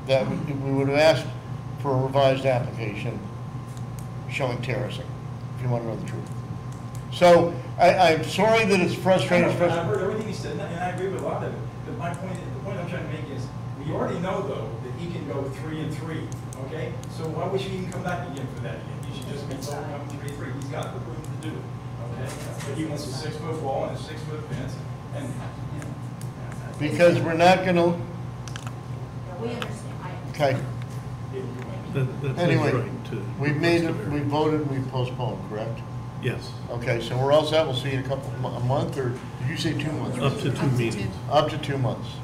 That we would have asked for a revised application showing terracing, if you want to know the truth. So I'm sorry that it's frustrating. I've heard everything he said, and I agree with a lot of it. But my point, the point I'm trying to make is, we already know though that he can go 3 and 3. Okay, so why would you even come back again for that again? You should just be told come 3-3. He's got the room to do it. Okay, but he wants a 6-foot wall and a 6-foot fence, and because we're not going to. We understand. Okay. That's Anyway, right, too. we voted, we postponed, correct? Yes, Okay, so we're all set. We'll see you in a month, or did you say 2 months? up to 2 meetings. Up to 2 months.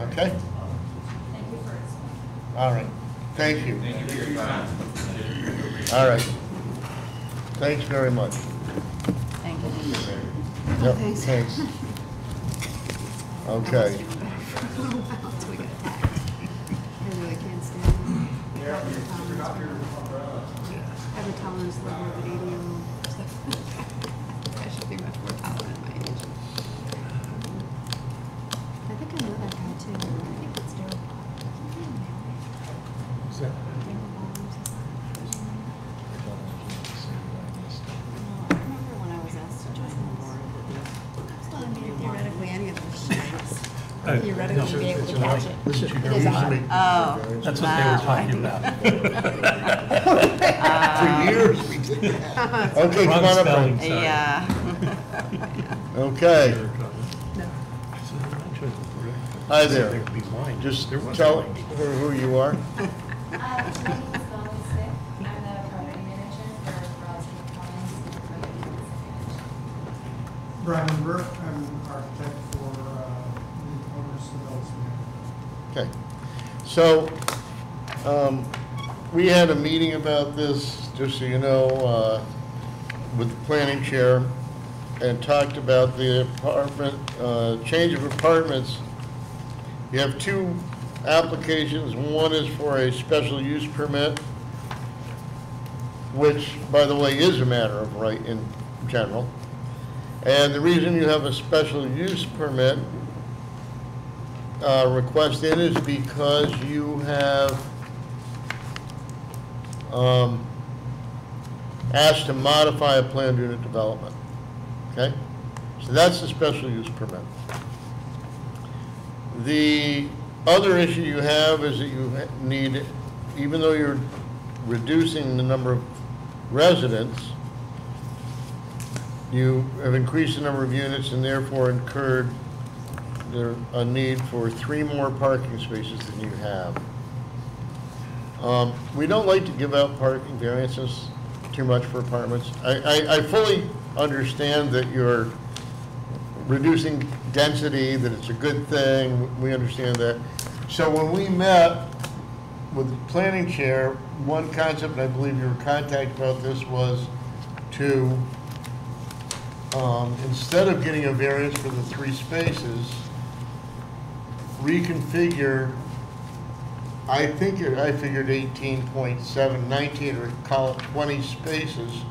Okay. Thank you for explaining. All right. Thank you. Thank you for your time. All right. Thanks very much. Thank you. Yep, Thanks. thanks. Okay. Until we get attacked. I really can't stand it. Every tolerance level of 80. I should be much more tolerant at my age. I think I know that guy too. I think it's Daryl. Is that- I remember when I was asked to join the board. Well, I mean, theoretically, any of those shapes. I- Theoretically, no. be able to catch it. This is It there is used to odd. be- Oh. That's what they were talking about. For years we did that. Okay, come Wrong on up. spelling, then. sorry. Yeah. Okay. Hi there. They'd be blind. Just There was tell blind. her who you are. My name is Melanie Sick. I'm the property manager for Roscoe Collins. Brian Burke, I'm an architect for the owners of Ellesmere. Okay. So, we had a meeting about this, just so you know, with the planning chair, and talked about the apartment, change of apartments. You have 2 applications. One is for a special use permit, which, by the way, is a matter of right in general. And the reason you have a special use permit request in is because you have asked to modify a planned unit development. Okay? So that's the special use permit. The other issue you have is that you need, even though you're reducing the number of residents, you have increased the number of units and therefore incurred a need for 3 more parking spaces than you have. We don't like to give out parking variances too much for apartments. I fully understand that you're reducing density, that it's a good thing, we understand that. So when we met with the planning chair, one concept, and I believe you were contacted about this, was to, instead of getting a variance for the 3 spaces, reconfigure, I figured 18.7, 19, or call it 20 spaces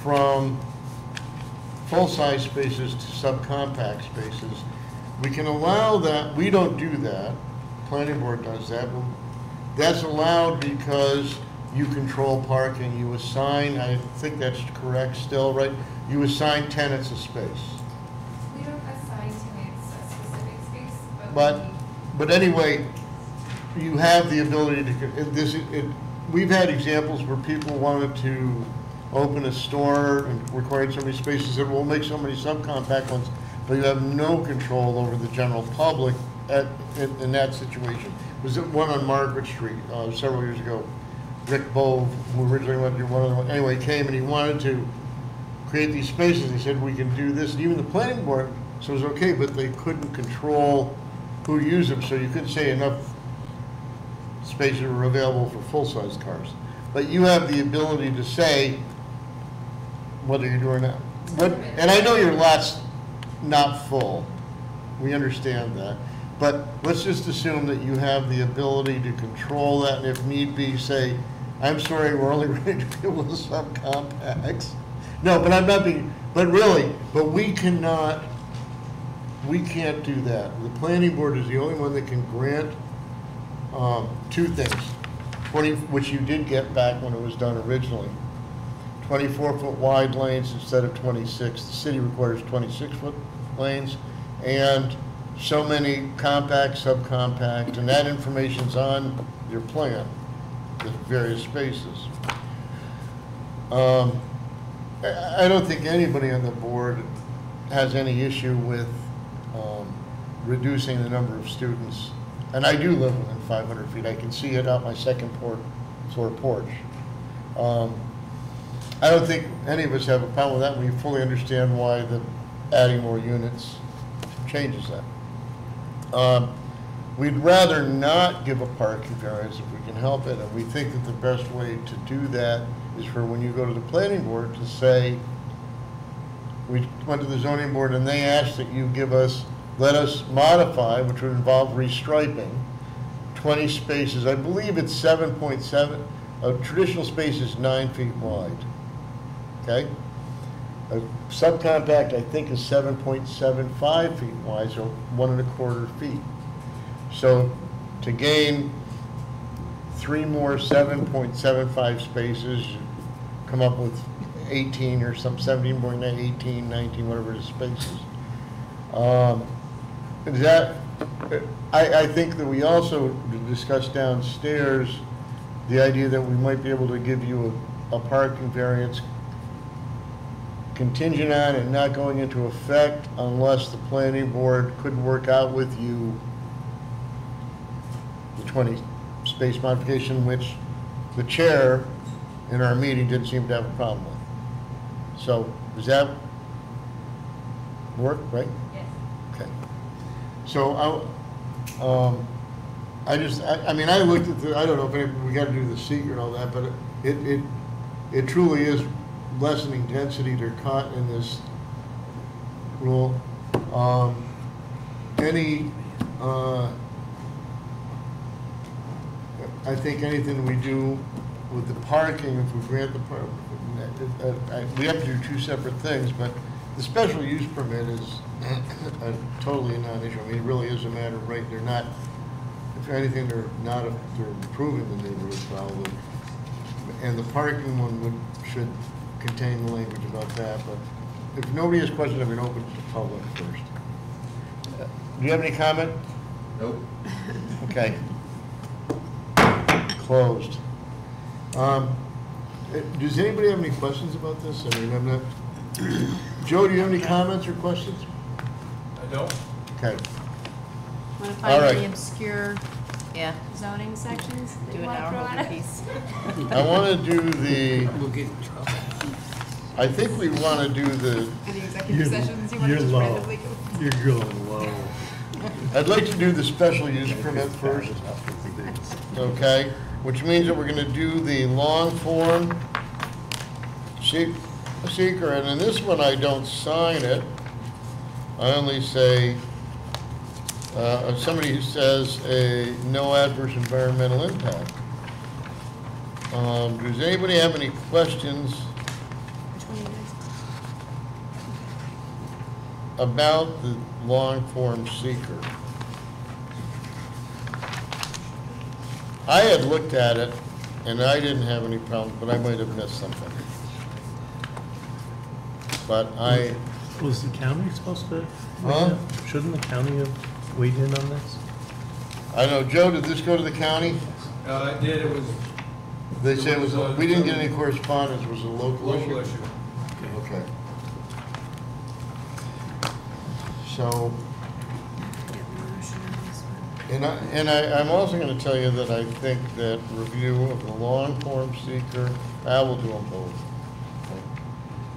from full-size spaces to subcompact spaces. We can allow that. We don't do that. Planning board does that. That's allowed because you control parking. You assign, I think that's correct still, right? You assign tenants a space. We don't assign tenants a specific space, But anyway, you have the ability to, we've had examples where people wanted to open a store and required so many spaces, that we'll make so many subcompact ones, but you have no control over the general public in that situation. Was it one on Margaret Street several years ago? Rick Bove, who originally went to one of them, anyway, came and he wanted to create these spaces. He said, we can do this, and even the planning board, so it was okay, but they couldn't control who used them, so you couldn't say enough spaces were available for full-size cars. but you have the ability to say whether you're doing that. And I know your lot's not full, we understand that, but let's just assume that you have the ability to control that, and if need be, say, I'm sorry, we're only ready to deal with subcompacts. No, but I'm not being, but really, but we can't do that. The planning board is the only one that can grant two things, 20, which you did get back when it was done originally. 24-foot wide lanes instead of 26. The city requires 26-foot lanes, and so many compact, subcompact, and that information's on your plan, the various spaces. I don't think anybody on the board has any issue with reducing the number of students. And I do live within 500 feet. I can see it out my second floor porch. I don't think any of us have a problem with that. We fully understand why adding more units changes that. We'd rather not give a parking variance if we can help it, and we think that the best way to do that is for when you go to the planning board to say, we went to the zoning board and they asked that you let us modify, which would involve restriping, 20 spaces. I believe it's 7.7. A traditional space is 9 feet wide. Okay? A subcompact, I think, is 7.75 feet wide, so 1.25 feet. So to gain 3 more 7.75 spaces, you come up with 18 or some 17.9, 18, 19, whatever the spaces. I think that we also discussed downstairs the idea that we might be able to give you a parking variance contingent on it not going into effect unless the planning board could work out with you the 20 space modification, which the chair in our meeting didn't seem to have a problem with. So does that work, right? Yes. Okay. So I mean, I looked at I don't know if we got to do the secret and all that, but it truly is lessening density. They're caught in this rule. I think anything we do with the parking, if we grant the parking, we have to do two separate things, but the special use permit is totally a non-issue. I mean, it really is a matter of right. They're not, if anything, they're improving the neighborhood probably. And the parking one should contain the language about that, but if nobody has questions, I'm going to open it to the public first. Do you have any comment? Nope. Okay. Closed. Does anybody have any questions about this? I mean, I'm not. Joe, do you have any comments or questions? I don't. Okay. Want to All find right. any obscure Yeah. zoning sections that Do you an want to hour throw movie at us? piece. I want to do the. We'll get in trouble. I think we want to do the. Any executive sessions you want to You're just low. randomly go? You're going low. I'd like to do the special use permit first. Okay, which means that we're going to do the long form seeker, and in this one I don't sign it. I only say somebody who says a no adverse environmental impact. Does anybody have any questions Which one are you guys? about the long form seeker? I had looked at it and I didn't have any problems, but I might have missed something. But Was the county supposed to? Huh? Shouldn't the county have weighed in on this? I know, Joe, did this go to the county? It did, it was. They say it was, we didn't get any correspondence, it was a local issue? Local issue. Okay. So, and I'm also going to tell you that I think that review of the long form seeker, I will do them both.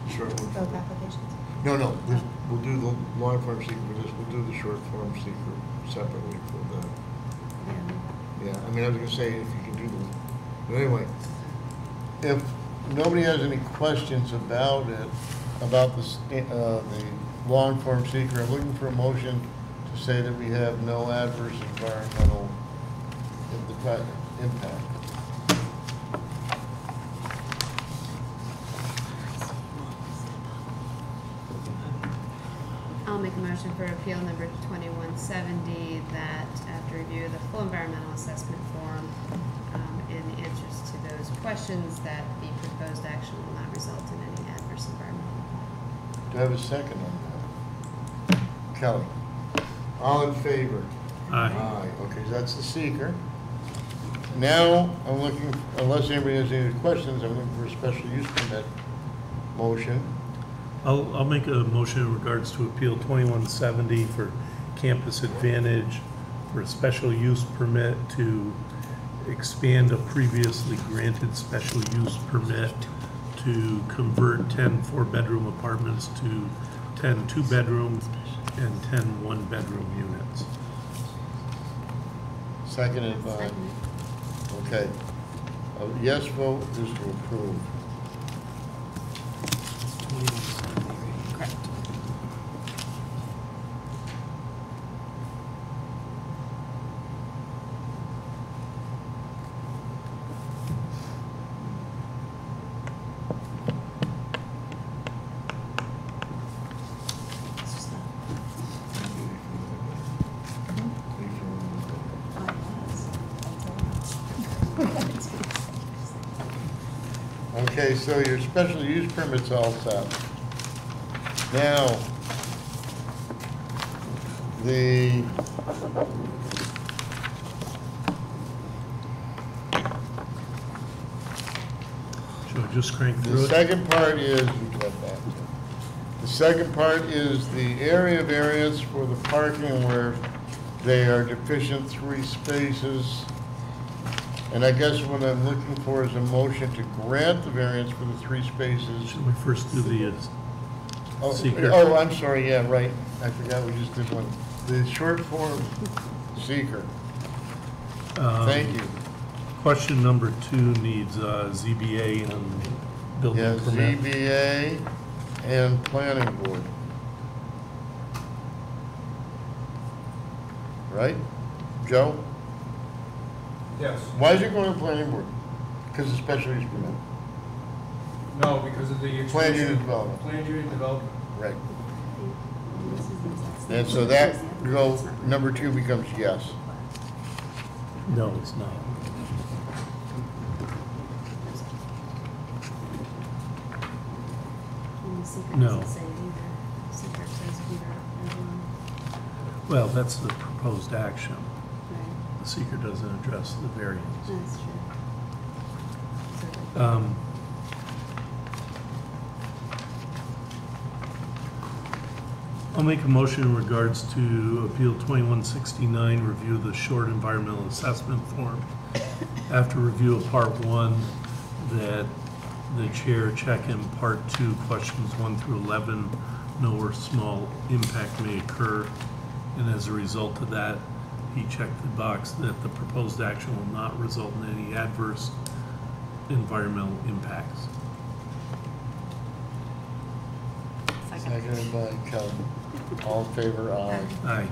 Sure. Both applications? No, we'll do the long form seeker for this, we'll do the short form seeker separately for the, yeah, I mean, I was going to say if you can do them, but anyway. if nobody has any questions about it, about the long form seeker, I'm looking for a motion to say that we have no adverse environmental impact. I'll make a motion for appeal number 2170 that after review of the full environmental assessment form and the answers to those questions, that the proposed action will not result in any adverse environmental impact. Do I have a second on that? Kelly? All in favor? Aye. Aye, okay, so that's the seeker. Now, I'm looking, unless anybody has any questions, I'm looking for a special use permit motion. I'll make a motion in regards to appeal 2170 for Campus Advantage for a special use permit to expand a previously granted special use permit to convert 10 four-bedroom apartments to 10 two-bedroom and 10 one-bedroom units. Seconded by, okay. A yes vote is to approve. Correct. Okay, so your special use permit's all set. Now, the Should I just crank through it? second part is, the second part is the area variance for the parking where they are deficient 3 spaces. And I guess what I'm looking for is a motion to grant the variance for the 3 spaces. Should we first do the seeker? Oh, I'm sorry, yeah, right. I forgot we just did one. The short form seeker. Thank you. Question number 2 needs ZBA and building Yeah, permit. ZBA and planning board. Right? Joe? Yes. Why is it going to planning board? Because of special use permit. No, because of the Planned extension. unit development. Planned unit development. Right. And so that go, number 2 becomes yes. No, it's not. And the secret No. doesn't say either. Secret says either. Well, that's the proposed action. Right. The seeker doesn't address the variance. That's true. I'll make a motion in regards to Appeal 2169, review of the short environmental assessment form. After review of Part 1, that the chair check in Part 2, questions 1 through 11, no or small impact may occur. And as a result of that, he checked the box that the proposed action will not result in any adverse environmental impacts. Seconded by Kelly. All in favor, aye. Aye.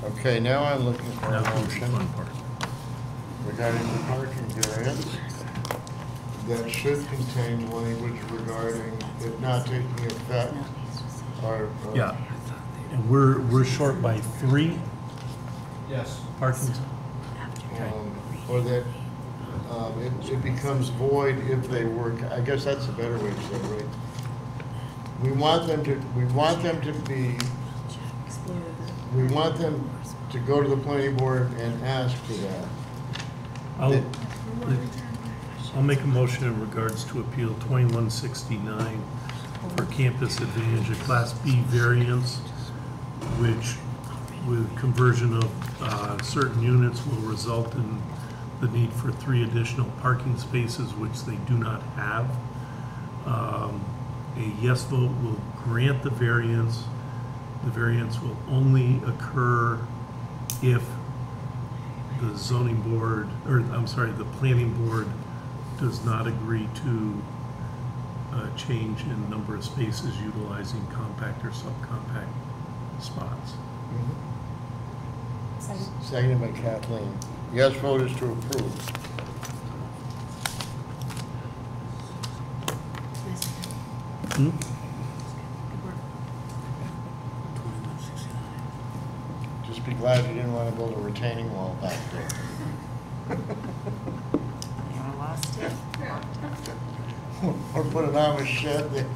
Okay, now I'm looking for Now a comes the motion fun part. regarding the parking variance that should contain language regarding it not taking effect or. Yeah, and we're short by 3 Yes. parking. Or that it becomes void if they work, I guess that's a better way to say it, right? We want them to go to the planning board and ask for that. I'll make a motion in regards to Appeal 2169 for Campus Advantage, a Class B variance, which with conversion of certain units will result in the need for 3 additional parking spaces, which they do not have. A yes vote will grant the variance. The variance will only occur if the zoning board, or I'm sorry, the planning board does not agree to a change in number of spaces utilizing compact or subcompact spots. Seconded by Kathleen. Yes vote is to approve. Hmm? Just be glad you didn't want to build a retaining wall back there. You lost it. Or put an Amish shed there.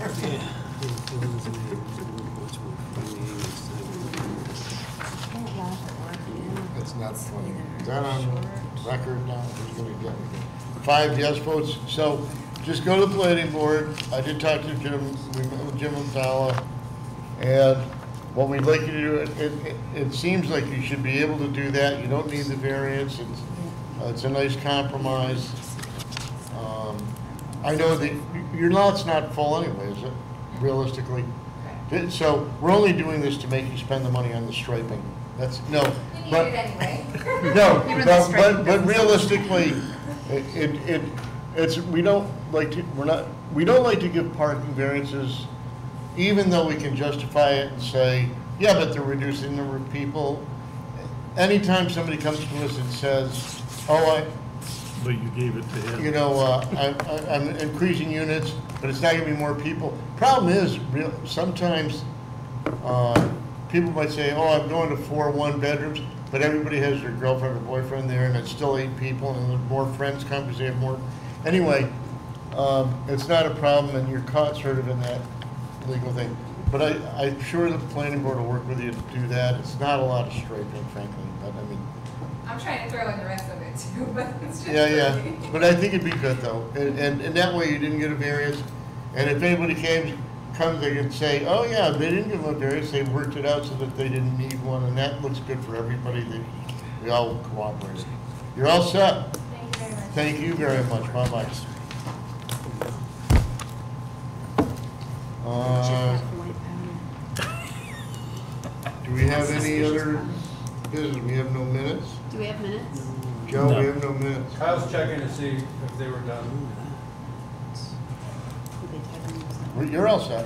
That's not funny. Is that on record now? Who's gonna get me? 5 yes votes. So just go to the planning board. I did talk to Jim, we met with Jim Abdallah, and what we'd like you to do, it seems like you should be able to do that. You don't need the variance. It's a nice compromise. I know that your lot's not full anyway, is it, realistically? So we're only doing this to make you spend the money on the striping. That's, no. You need but- it anyway. No, but realistically, we don't like to give parking variances, even though we can justify it and say, yeah, but they're reducing the number of people. Anytime somebody comes to us and says, oh, But you gave it to him. you know, I'm increasing units, but it's not gonna be more people. Problem is, sometimes, people might say, oh, I'm going to 4 1-bedrooms, but everybody has their girlfriend or boyfriend there, and it's still 8 people, and then more friends come because they have more. Anyway, it's not a problem, and you're caught sort of in that legal thing. But I'm sure the planning board will work with you to do that. It's not a lot of striping, frankly, but I mean. I'm trying to throw in the rest of it too, but it's just. Yeah. But I think it'd be good though, and that way you didn't get a variance. And if anybody comes, they can say, oh yeah, they didn't give them a variance, they worked it out so that they didn't need one, and that looks good for everybody, that we all cooperated. You're all set. Thank you very much. Thank you very much, bye-bye. Do we have any other business? We have no minutes? Do we have minutes? Joe, No. we have no minutes. Kyle's checking to see if they were done. Well, you're all set.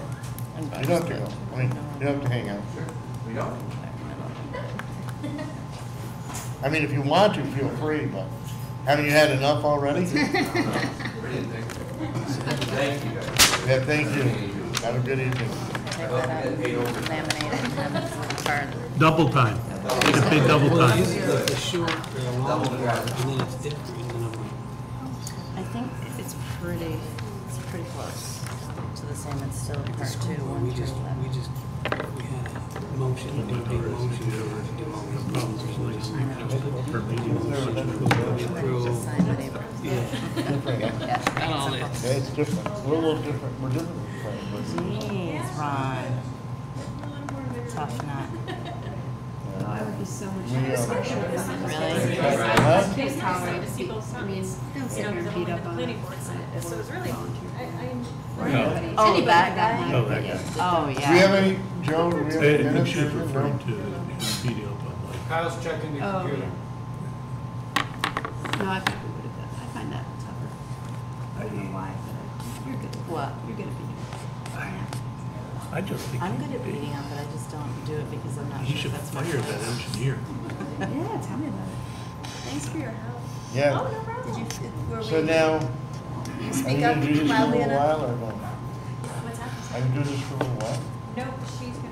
You don't have to go. I mean, you don't have to hang out. We don't? I mean, if you want to, feel free, but haven't you had enough already? Thank you, guys. Yeah, thank you. Have a good evening. Take that out, laminate it, and have it for the card. Double time. Get paid double time. The short or the long, and then it's different, and then I'm like, I think it's pretty close to the same. It's still part 2, 1 we through just, 11. we had a motion, a big motion. Just sign the paper. Yeah. Not all Yeah, this. it's different. We're a little different. We're different. Jeez, Ron. Tough nut. Oh, I would be so much. We, Really? Huh? Please tolerate people. I mean, don't sit here and beat up on it. So it's really, Oh, that guy? Oh, that guy. Oh, Do we yeah. have any, Joe, do we have any And minutes? she's No? referring to beating up on like. Kyle's checking the Oh, computer. No, I think we would have done, I find that tougher. I don't know why, but you're good. at that. What? You're good at beating. I just think. I'm good at beating up, but I just don't do it because I'm not He sure should if that's my fire that fault. engineer. Yeah, tell me about it. thanks for your help. Yeah. Oh, no problem. Did you, were So we, now, you are speak you up gonna do this for a loudly little enough? while or no? What's that? Are you gonna do this for a little while? Nope, she's gonna